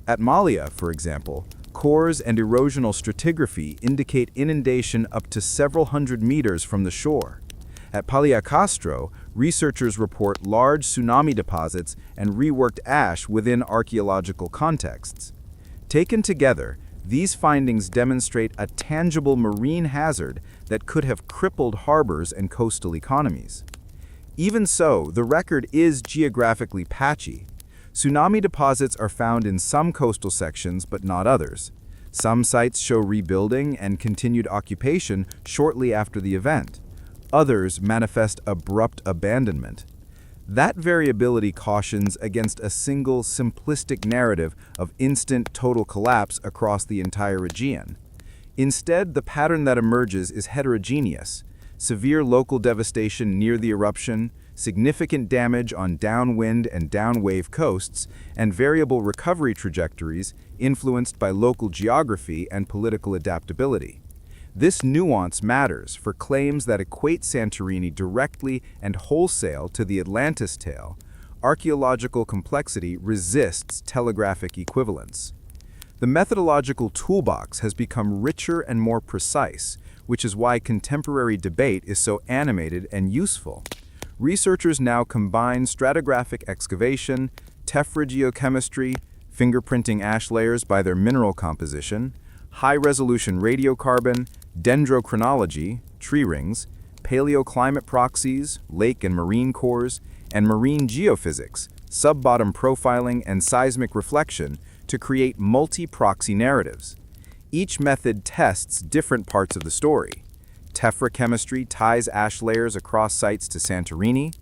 At Mallia, for example, cores and erosional stratigraphy indicate inundation up to several hundred meters from the shore. At Pagliacastro, researchers report large tsunami deposits and reworked ash within archaeological contexts. Taken together, these findings demonstrate a tangible marine hazard that could have crippled harbors and coastal economies. Even so, the record is geographically patchy. Tsunami deposits are found in some coastal sections but not others. Some sites show rebuilding and continued occupation shortly after the event. Others manifest abrupt abandonment. That variability cautions against a single simplistic narrative of instant total collapse across the entire Aegean. Instead, the pattern that emerges is heterogeneous. Severe local devastation near the eruption, significant damage on downwind and downwave coasts, and variable recovery trajectories influenced by local geography and political adaptability. This nuance matters for claims that equate Santorini directly and wholesale to the Atlantis tale. archaeological complexity resists telegraphic equivalence. The methodological toolbox has become richer and more precise, which is why contemporary debate is so animated and useful. Researchers now combine stratigraphic excavation, tephra geochemistry, fingerprinting ash layers by their mineral composition, high-resolution radiocarbon, dendrochronology, tree rings, paleoclimate proxies, lake and marine cores, and marine geophysics, sub-bottom profiling, and seismic reflection to create multi-proxy narratives. Each method tests different parts of the story. Tephra chemistry ties ash layers across sites to Santorini,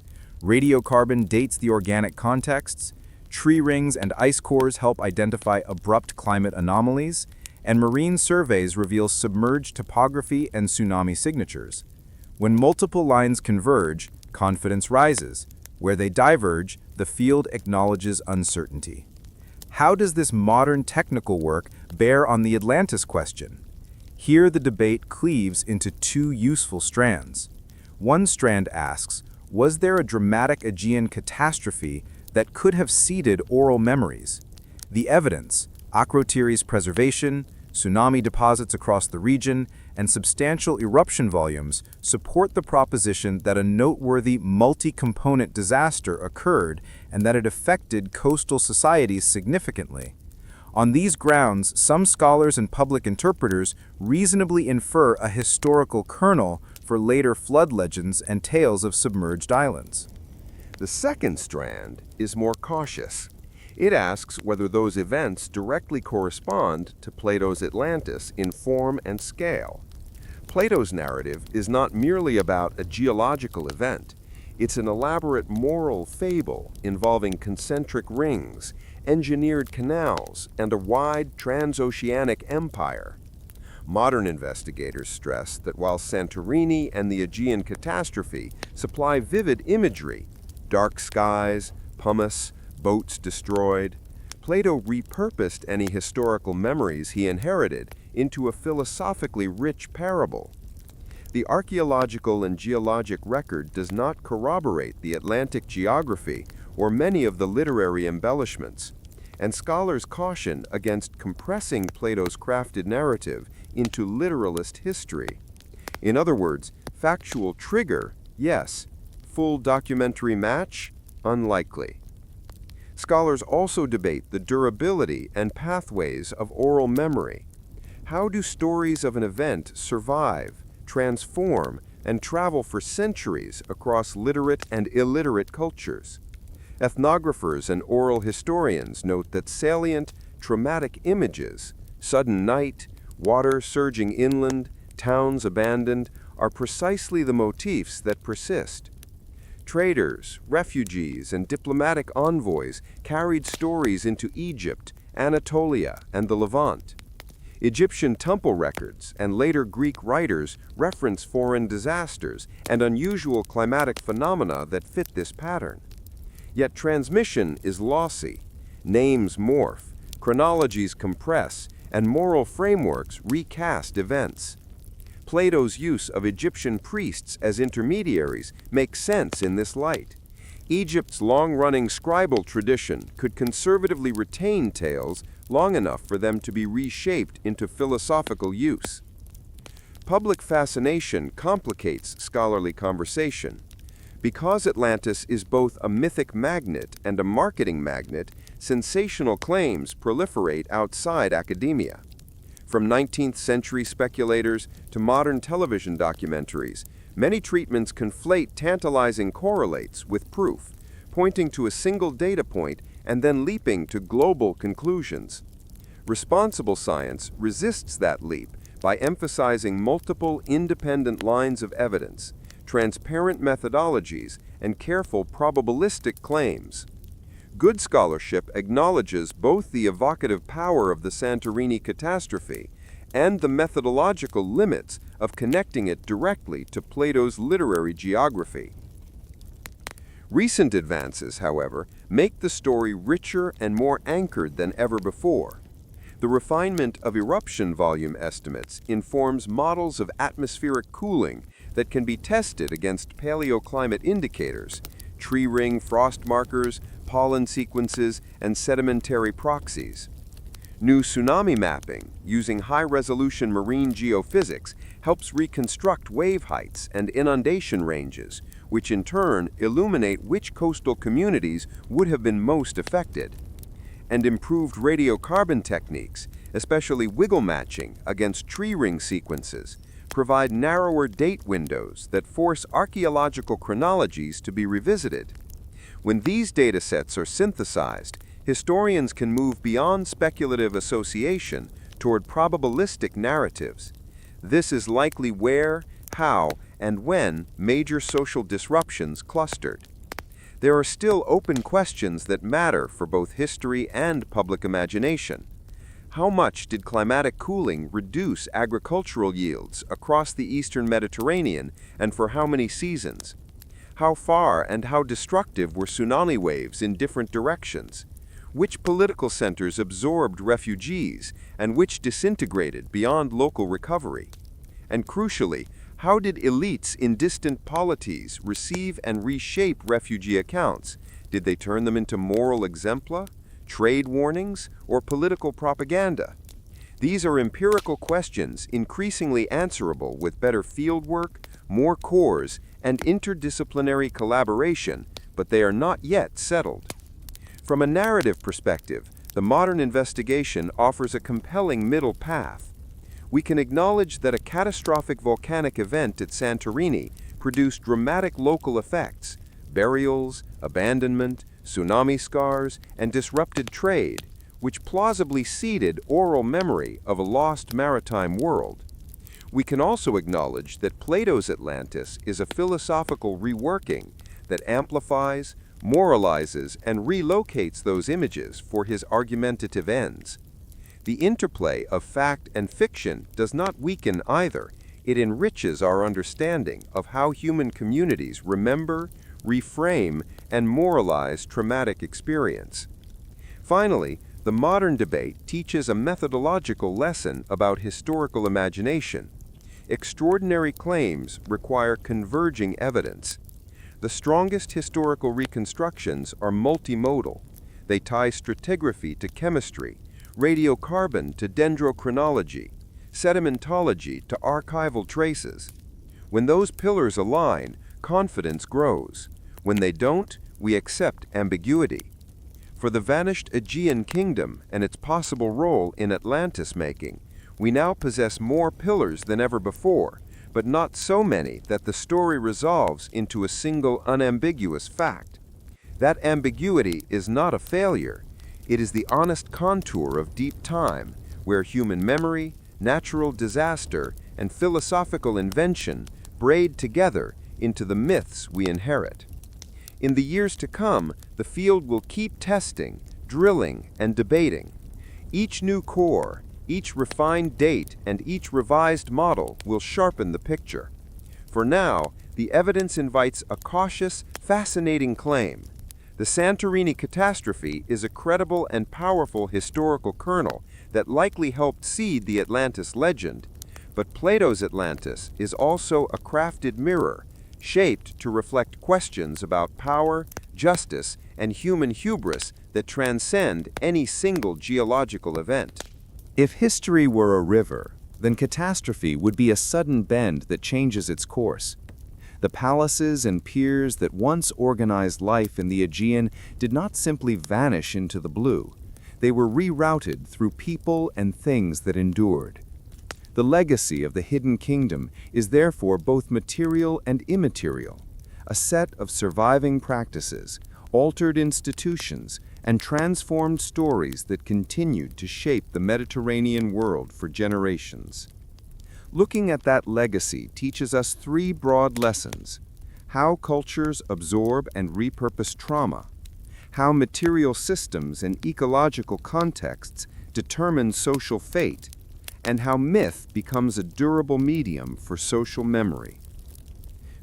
radiocarbon dates the organic contexts, tree rings and ice cores help identify abrupt climate anomalies, and marine surveys reveal submerged topography and tsunami signatures. When multiple lines converge, confidence rises. Where they diverge, the field acknowledges uncertainty. How does this modern technical work bear on the Atlantis question? Here the debate cleaves into two useful strands. One strand asks, was there a dramatic Aegean catastrophe that could have seeded oral memories? The evidence, Akrotiri's preservation, tsunami deposits across the region, and substantial eruption volumes support the proposition that a noteworthy multi-component disaster occurred and that it affected coastal societies significantly. On these grounds, some scholars and public interpreters reasonably infer a historical kernel for later flood legends and tales of submerged islands. The second strand is more cautious. It asks whether those events directly correspond to Plato's Atlantis in form and scale. Plato's narrative is not merely about a geological event. It's an elaborate moral fable involving concentric rings, engineered canals, and a wide transoceanic empire. Modern investigators stress that while Santorini and the Aegean catastrophe supply vivid imagery, dark skies, pumice, boats destroyed, Plato repurposed any historical memories he inherited into a philosophically rich parable. The archaeological and geologic record does not corroborate the Atlantic geography or many of the literary embellishments, and scholars caution against compressing Plato's crafted narrative into literalist history. In other words, factual trigger, yes. Full documentary match, unlikely. Scholars also debate the durability and pathways of oral memory. How do stories of an event survive, transform, and travel for centuries across literate and illiterate cultures? Ethnographers and oral historians note that salient, traumatic images, sudden night, water surging inland, towns abandoned, are precisely the motifs that persist. Traders, refugees, and diplomatic envoys carried stories into Egypt, Anatolia, and the Levant. Egyptian temple records and later Greek writers reference foreign disasters and unusual climatic phenomena that fit this pattern. Yet transmission is lossy, names morph, chronologies compress, and moral frameworks recast events. Plato's use of Egyptian priests as intermediaries makes sense in this light. Egypt's long-running scribal tradition could conservatively retain tales long enough for them to be reshaped into philosophical use. Public fascination complicates scholarly conversation. Because Atlantis is both a mythic magnet and a marketing magnet, sensational claims proliferate outside academia. From 19th century speculators to modern television documentaries, many treatments conflate tantalizing correlates with proof, pointing to a single data point and then leaping to global conclusions. Responsible science resists that leap by emphasizing multiple independent lines of evidence, transparent methodologies, and careful probabilistic claims. Good scholarship acknowledges both the evocative power of the Santorini catastrophe and the methodological limits of connecting it directly to Plato's literary geography. Recent advances, however, make the story richer and more anchored than ever before. The refinement of eruption volume estimates informs models of atmospheric cooling that can be tested against paleoclimate indicators, tree ring frost markers, pollen sequences, and sedimentary proxies. New tsunami mapping, using high-resolution marine geophysics, helps reconstruct wave heights and inundation ranges, which in turn illuminate which coastal communities would have been most affected. And improved radiocarbon techniques, especially wiggle matching against tree ring sequences, provide narrower date windows that force archaeological chronologies to be revisited. When these datasets are synthesized, historians can move beyond speculative association toward probabilistic narratives. This is likely where, how, and when major social disruptions clustered. There are still open questions that matter for both history and public imagination. How much did climatic cooling reduce agricultural yields across the eastern Mediterranean, and for how many seasons? How far and how destructive were tsunami waves in different directions? Which political centers absorbed refugees, and which disintegrated beyond local recovery? And crucially, how did elites in distant polities receive and reshape refugee accounts? Did they turn them into moral exempla, trade warnings, or political propaganda? These are empirical questions increasingly answerable with better fieldwork, more cores, and interdisciplinary collaboration, but they are not yet settled. From a narrative perspective, the modern investigation offers a compelling middle path. We can acknowledge that a catastrophic volcanic event at Santorini produced dramatic local effects, burials, abandonment, tsunami scars, and disrupted trade, which plausibly seeded oral memory of a lost maritime world. We can also acknowledge that Plato's Atlantis is a philosophical reworking that amplifies, moralizes, and relocates those images for his argumentative ends. The interplay of fact and fiction does not weaken either. It enriches our understanding of how human communities remember, reframe, and moralize traumatic experience. Finally, the modern debate teaches a methodological lesson about historical imagination. Extraordinary claims require converging evidence. The strongest historical reconstructions are multimodal. They tie stratigraphy to chemistry, radiocarbon to dendrochronology, sedimentology to archival traces. When those pillars align, confidence grows. When they don't, we accept ambiguity. For the vanished Aegean kingdom and its possible role in Atlantis making, we now possess more pillars than ever before, but not so many that the story resolves into a single unambiguous fact. That ambiguity is not a failure. It is the honest contour of deep time, where human memory, natural disaster, and philosophical invention braid together into the myths we inherit. In the years to come, the field will keep testing, drilling, and debating. Each new core, each refined date, and each revised model will sharpen the picture. For now, the evidence invites a cautious, fascinating claim. The Santorini catastrophe is a credible and powerful historical kernel that likely helped seed the Atlantis legend, but Plato's Atlantis is also a crafted mirror, shaped to reflect questions about power, justice, and human hubris that transcend any single geological event. If history were a river, then catastrophe would be a sudden bend that changes its course. The palaces and piers that once organized life in the Aegean did not simply vanish into the blue. They were rerouted through people and things that endured. The legacy of the hidden kingdom is therefore both material and immaterial, a set of surviving practices, altered institutions, and transformed stories that continued to shape the Mediterranean world for generations. Looking at that legacy teaches us three broad lessons: how cultures absorb and repurpose trauma, how material systems and ecological contexts determine social fate, and how myth becomes a durable medium for social memory.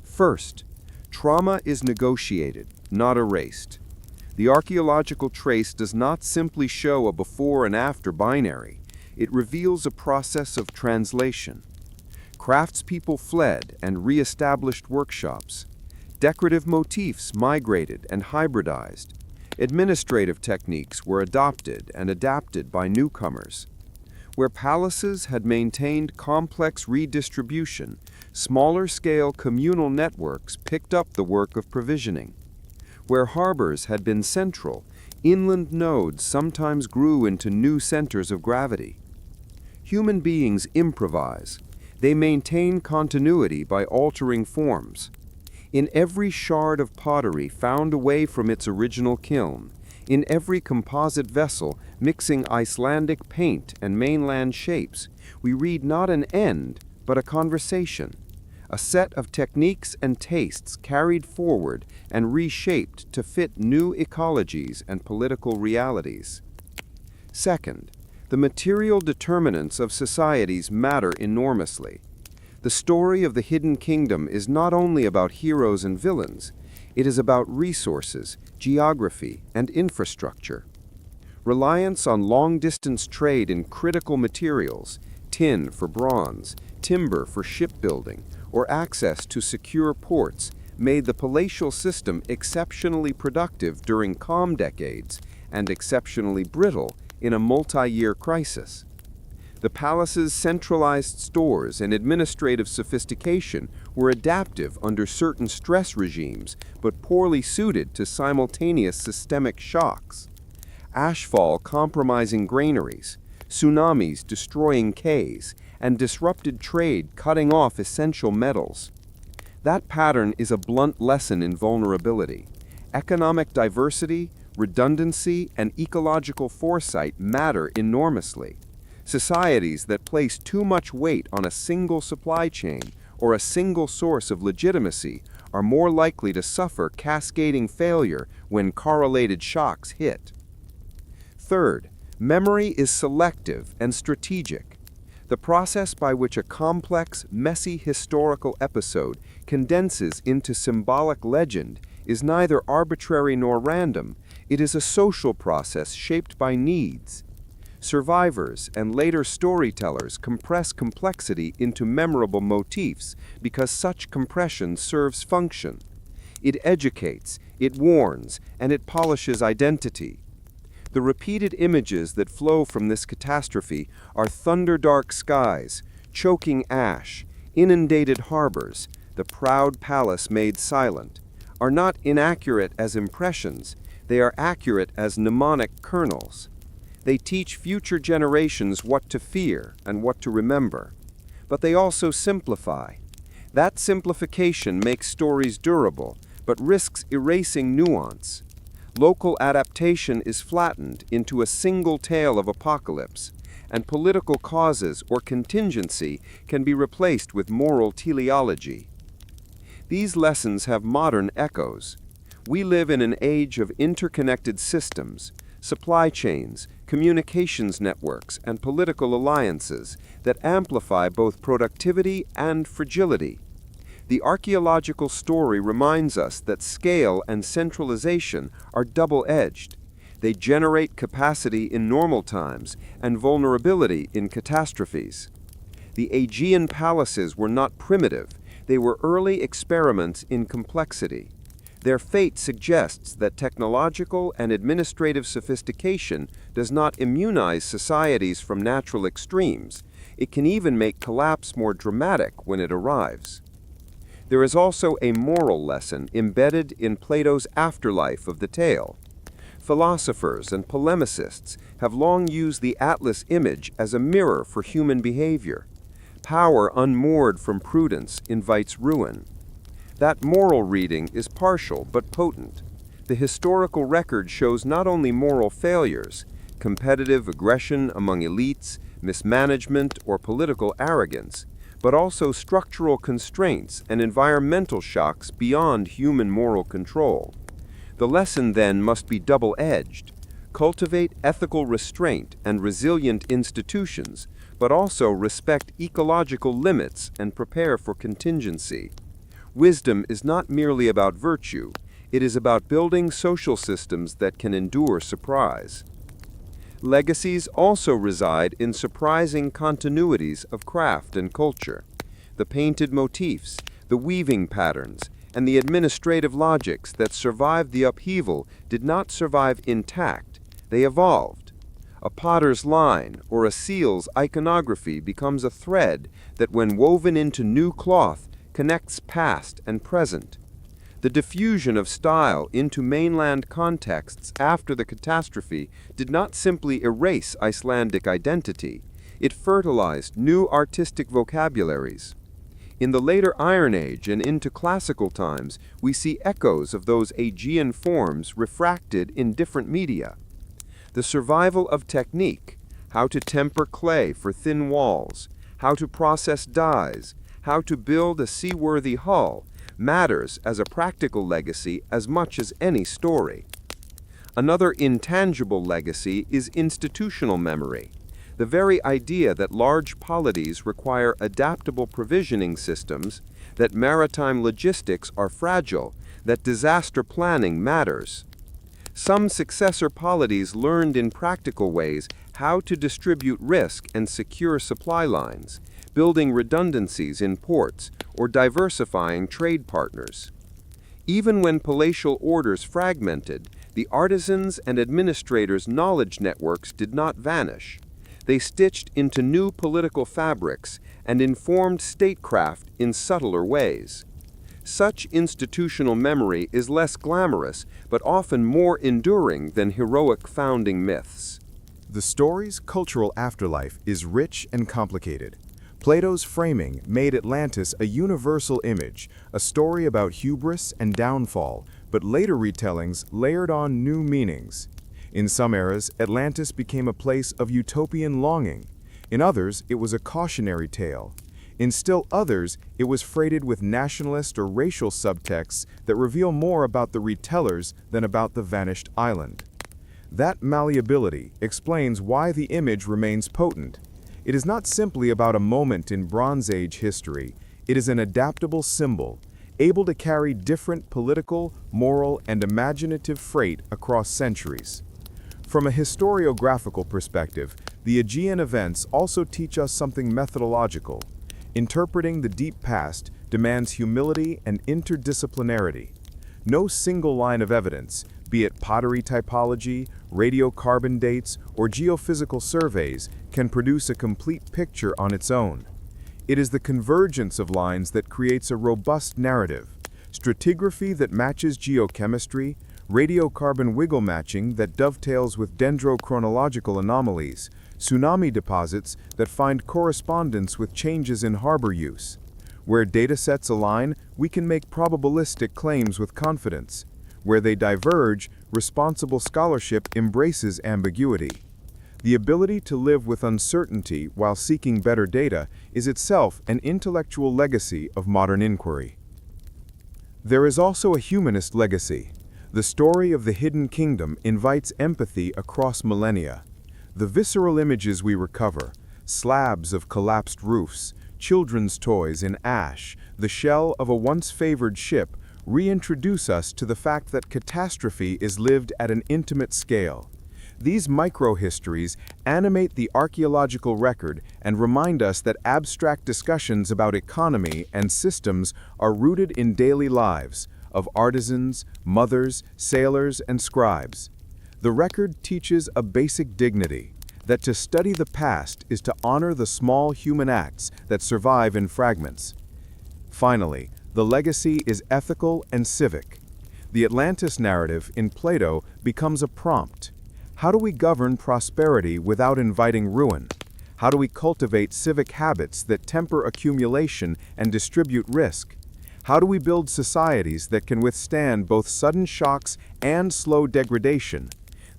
First, trauma is negotiated, not erased. The archaeological trace does not simply show a before and after binary. It reveals a process of translation. Craftspeople fled and re-established workshops. Decorative motifs migrated and hybridized. Administrative techniques were adopted and adapted by newcomers. Where palaces had maintained complex redistribution, smaller-scale communal networks picked up the work of provisioning. Where harbors had been central, inland nodes sometimes grew into new centers of gravity. Human beings improvise. They maintain continuity by altering forms. In every shard of pottery found away from its original kiln, in every composite vessel mixing Icelandic paint and mainland shapes, we read not an end, but a conversation, a set of techniques and tastes carried forward and reshaped to fit new ecologies and political realities. Second, the material determinants of societies matter enormously. The story of the Hidden Kingdom is not only about heroes and villains, it is about resources, geography, and infrastructure. Reliance on long-distance trade in critical materials, tin for bronze, timber for shipbuilding, or access to secure ports made the palatial system exceptionally productive during calm decades and exceptionally brittle in a multi-year crisis. The palace's centralized stores and administrative sophistication were adaptive under certain stress regimes, but poorly suited to simultaneous systemic shocks. Ashfall compromising granaries, tsunamis destroying quays, and disrupted trade cutting off essential metals. That pattern is a blunt lesson in vulnerability. Economic diversity, redundancy, and ecological foresight matter enormously. Societies that place too much weight on a single supply chain or a single source of legitimacy are more likely to suffer cascading failure when correlated shocks hit. Third, memory is selective and strategic. The process by which a complex, messy historical episode condenses into symbolic legend is neither arbitrary nor random. It is a social process shaped by needs. Survivors and later storytellers compress complexity into memorable motifs because such compression serves function. It educates, it warns, and it polishes identity. The repeated images that flow from this catastrophe are thunder-dark skies, choking ash, inundated harbors, the proud palace made silent, are not inaccurate as impressions, they are accurate as mnemonic kernels. They teach future generations what to fear and what to remember. But they also simplify. That simplification makes stories durable, but risks erasing nuance. Local adaptation is flattened into a single tale of apocalypse, and political causes or contingency can be replaced with moral teleology. These lessons have modern echoes. We live in an age of interconnected systems, supply chains, communications networks, and political alliances that amplify both productivity and fragility. The archaeological story reminds us that scale and centralization are double-edged. They generate capacity in normal times and vulnerability in catastrophes. The Aegean palaces were not primitive, they were early experiments in complexity. Their fate suggests that technological and administrative sophistication does not immunize societies from natural extremes. It can even make collapse more dramatic when it arrives. There is also a moral lesson embedded in Plato's afterlife of the tale. Philosophers and polemicists have long used the Atlas image as a mirror for human behavior. Power unmoored from prudence invites ruin. That moral reading is partial but potent. The historical record shows not only moral failures, competitive aggression among elites, mismanagement, or political arrogance, but also structural constraints and environmental shocks beyond human moral control. The lesson then must be double-edged. Cultivate ethical restraint and resilient institutions, but also respect ecological limits and prepare for contingency. Wisdom is not merely about virtue, it is about building social systems that can endure surprise. Legacies also reside in surprising continuities of craft and culture. The painted motifs, the weaving patterns, and the administrative logics that survived the upheaval did not survive intact, they evolved. A potter's line or a seal's iconography becomes a thread that, when woven into new cloth, connects past and present. The diffusion of style into mainland contexts after the catastrophe did not simply erase Icelandic identity, it fertilized new artistic vocabularies. In the later Iron Age and into classical times, we see echoes of those Aegean forms refracted in different media. The survival of technique, how to temper clay for thin walls, how to process dyes, how to build a seaworthy hull, matters as a practical legacy as much as any story. Another intangible legacy is institutional memory. The very idea that large polities require adaptable provisioning systems, that maritime logistics are fragile, that disaster planning matters. Some successor polities learned in practical ways how to distribute risk and secure supply lines, building redundancies in ports, or diversifying trade partners. Even when palatial orders fragmented, the artisans' and administrators' knowledge networks did not vanish. They stitched into new political fabrics and informed statecraft in subtler ways. Such institutional memory is less glamorous, but often more enduring than heroic founding myths. The story's cultural afterlife is rich and complicated. Plato's framing made Atlantis a universal image, a story about hubris and downfall, but later retellings layered on new meanings. In some eras, Atlantis became a place of utopian longing. In others, it was a cautionary tale. In still others, it was freighted with nationalist or racial subtexts that reveal more about the retellers than about the vanished island. That malleability explains why the image remains potent. It is not simply about a moment in Bronze Age history. It is an adaptable symbol, able to carry different political, moral, and imaginative freight across centuries. From a historiographical perspective, the Aegean events also teach us something methodological. Interpreting the deep past demands humility and interdisciplinarity. No single line of evidence, be it pottery typology, radiocarbon dates, or geophysical surveys, can produce a complete picture on its own. It is the convergence of lines that creates a robust narrative, stratigraphy that matches geochemistry, radiocarbon wiggle matching that dovetails with dendrochronological anomalies, tsunami deposits that find correspondence with changes in harbor use. Where datasets align, we can make probabilistic claims with confidence. Where they diverge, responsible scholarship embraces ambiguity. The ability to live with uncertainty while seeking better data is itself an intellectual legacy of modern inquiry. There is also a humanist legacy. The story of the hidden kingdom invites empathy across millennia. The visceral images we recover, slabs of collapsed roofs, children's toys in ash, the shell of a once favored ship, reintroduce us to the fact that catastrophe is lived at an intimate scale. These microhistories animate the archaeological record and remind us that abstract discussions about economy and systems are rooted in daily lives of artisans, mothers, sailors, and scribes. The record teaches a basic dignity, that to study the past is to honor the small human acts that survive in fragments. Finally, the legacy is ethical and civic. The Atlantis narrative in Plato becomes a prompt. How do we govern prosperity without inviting ruin? How do we cultivate civic habits that temper accumulation and distribute risk? How do we build societies that can withstand both sudden shocks and slow degradation?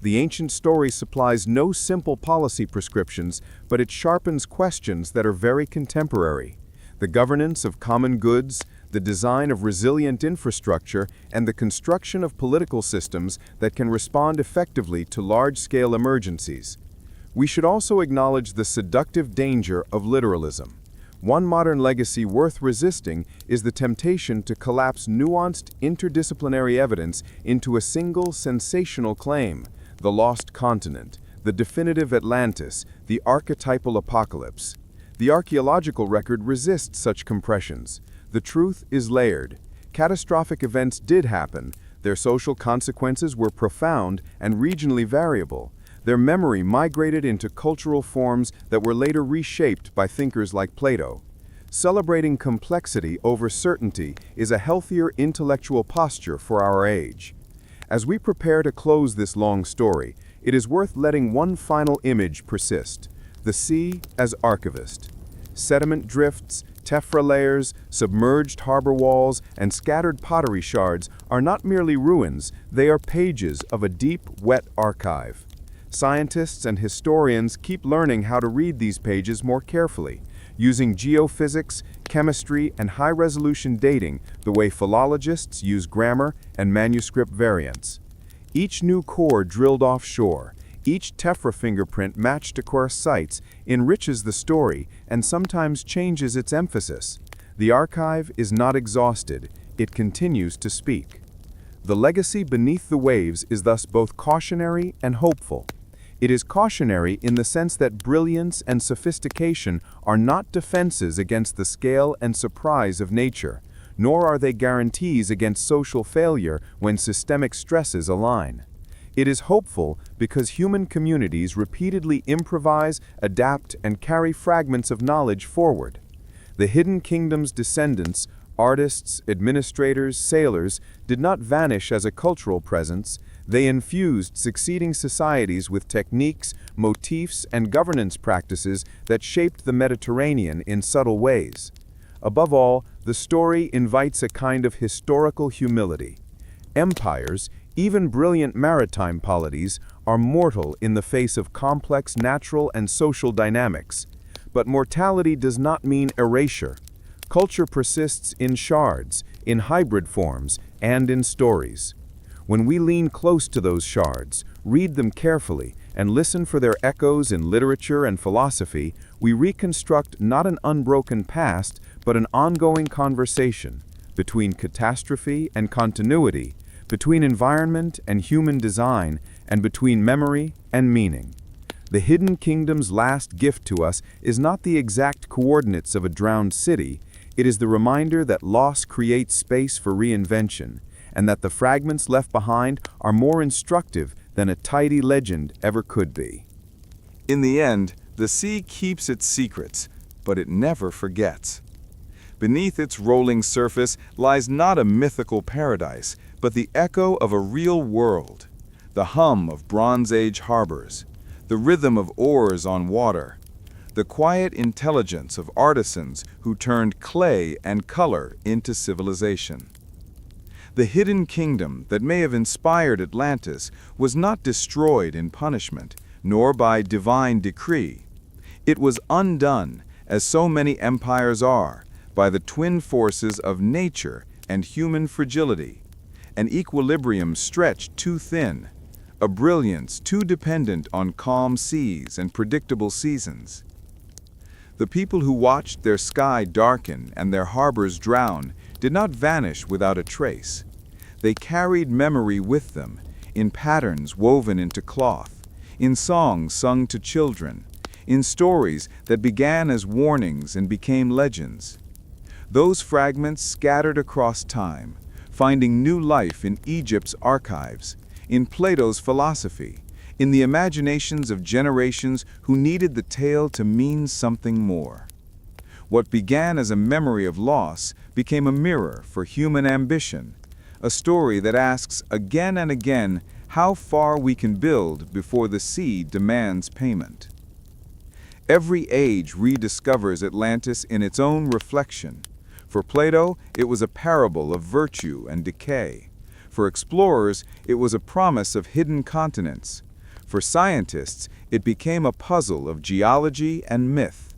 The ancient story supplies no simple policy prescriptions, but it sharpens questions that are very contemporary. The governance of common goods, the design of resilient infrastructure, and the construction of political systems that can respond effectively to large-scale emergencies. We should also acknowledge the seductive danger of literalism. One modern legacy worth resisting is the temptation to collapse nuanced, interdisciplinary evidence into a single sensational claim: the lost continent, the definitive Atlantis, the archetypal apocalypse. The archaeological record resists such compressions. The truth is layered. catastrophic events did happen, their social consequences were profound and regionally variable. Their memory migrated into cultural forms that were later reshaped by thinkers like Plato. Celebrating complexity over certainty is a healthier intellectual posture for our age. As we prepare to close this long story, it is worth letting one final image persist: the sea as archivist. Sediment drifts, tephra layers, submerged harbor walls, and scattered pottery shards are not merely ruins, they are pages of a deep, wet archive. Scientists and historians keep learning how to read these pages more carefully, using geophysics, chemistry, and high-resolution dating the way philologists use grammar and manuscript variants. Each new core drilled offshore, each tephra fingerprint matched across sites enriches the story and sometimes changes its emphasis. The archive is not exhausted, it continues to speak. The legacy beneath the waves is thus both cautionary and hopeful. It is cautionary in the sense that brilliance and sophistication are not defenses against the scale and surprise of nature, nor are they guarantees against social failure when systemic stresses align. It is hopeful because human communities repeatedly improvise, adapt, and carry fragments of knowledge forward. The Hidden Kingdom's descendants, artists, administrators, sailors, did not vanish as a cultural presence. They infused succeeding societies with techniques, motifs, and governance practices that shaped the Mediterranean in subtle ways. Above all, the story invites a kind of historical humility. Empires, even brilliant maritime polities, are mortal in the face of complex natural and social dynamics. But mortality does not mean erasure. Culture persists in shards, in hybrid forms, and in stories. When we lean close to those shards, read them carefully, and listen for their echoes in literature and philosophy, we reconstruct not an unbroken past, but an ongoing conversation between catastrophe and continuity, between environment and human design, and between memory and meaning. The Hidden Kingdom's last gift to us is not the exact coordinates of a drowned city, it is the reminder that loss creates space for reinvention, and that the fragments left behind are more instructive than a tidy legend ever could be. In the end, the sea keeps its secrets, but it never forgets. Beneath its rolling surface lies not a mythical paradise, but the echo of a real world, the hum of Bronze Age harbors, the rhythm of oars on water, the quiet intelligence of artisans who turned clay and color into civilization. The Hidden Kingdom that may have inspired Atlantis was not destroyed in punishment, nor by divine decree. It was undone, as so many empires are, by the twin forces of nature and human fragility, an equilibrium stretched too thin, a brilliance too dependent on calm seas and predictable seasons. The people who watched their sky darken and their harbors drown did not vanish without a trace. They carried memory with them, in patterns woven into cloth, in songs sung to children, in stories that began as warnings and became legends. Those fragments scattered across time, finding new life in Egypt's archives, in Plato's philosophy, in the imaginations of generations who needed the tale to mean something more. What began as a memory of loss became a mirror for human ambition, a story that asks again and again how far we can build before the sea demands payment. Every age rediscovers Atlantis in its own reflection. For Plato, it was a parable of virtue and decay. For explorers, it was a promise of hidden continents. For scientists, it became a puzzle of geology and myth.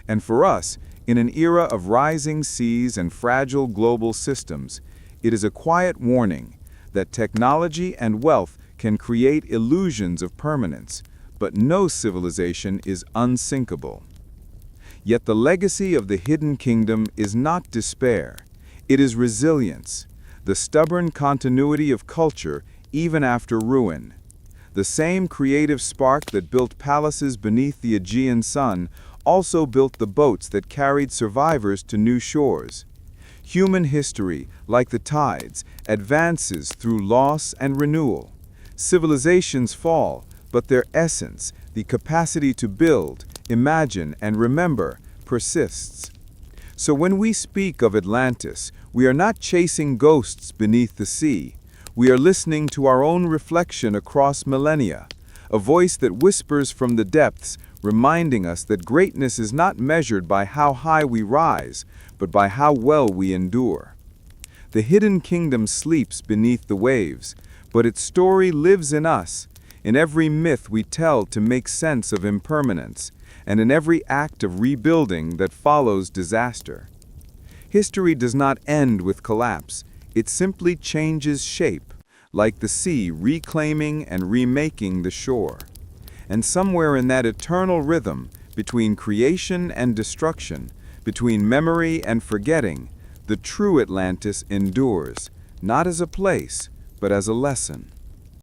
And for us, in an era of rising seas and fragile global systems, it is a quiet warning that technology and wealth can create illusions of permanence, but no civilization is unsinkable. Yet the legacy of the Hidden Kingdom is not despair, it is resilience, the stubborn continuity of culture even after ruin. The same creative spark that built palaces beneath the Aegean sun also built the boats that carried survivors to new shores. Human history, like the tides, advances through loss and renewal. Civilizations fall, but their essence, the capacity to build, imagine, and remember, persists. So when we speak of Atlantis, we are not chasing ghosts beneath the sea. We are listening to our own reflection across millennia, a voice that whispers from the depths, reminding us that greatness is not measured by how high we rise, but by how well we endure. The hidden kingdom sleeps beneath the waves, but its story lives in us, in every myth we tell to make sense of impermanence, and in every act of rebuilding that follows disaster. History does not end with collapse, it simply changes shape, like the sea reclaiming and remaking the shore. And somewhere in that eternal rhythm, between creation and destruction, between memory and forgetting, the true Atlantis endures, not as a place, but as a lesson.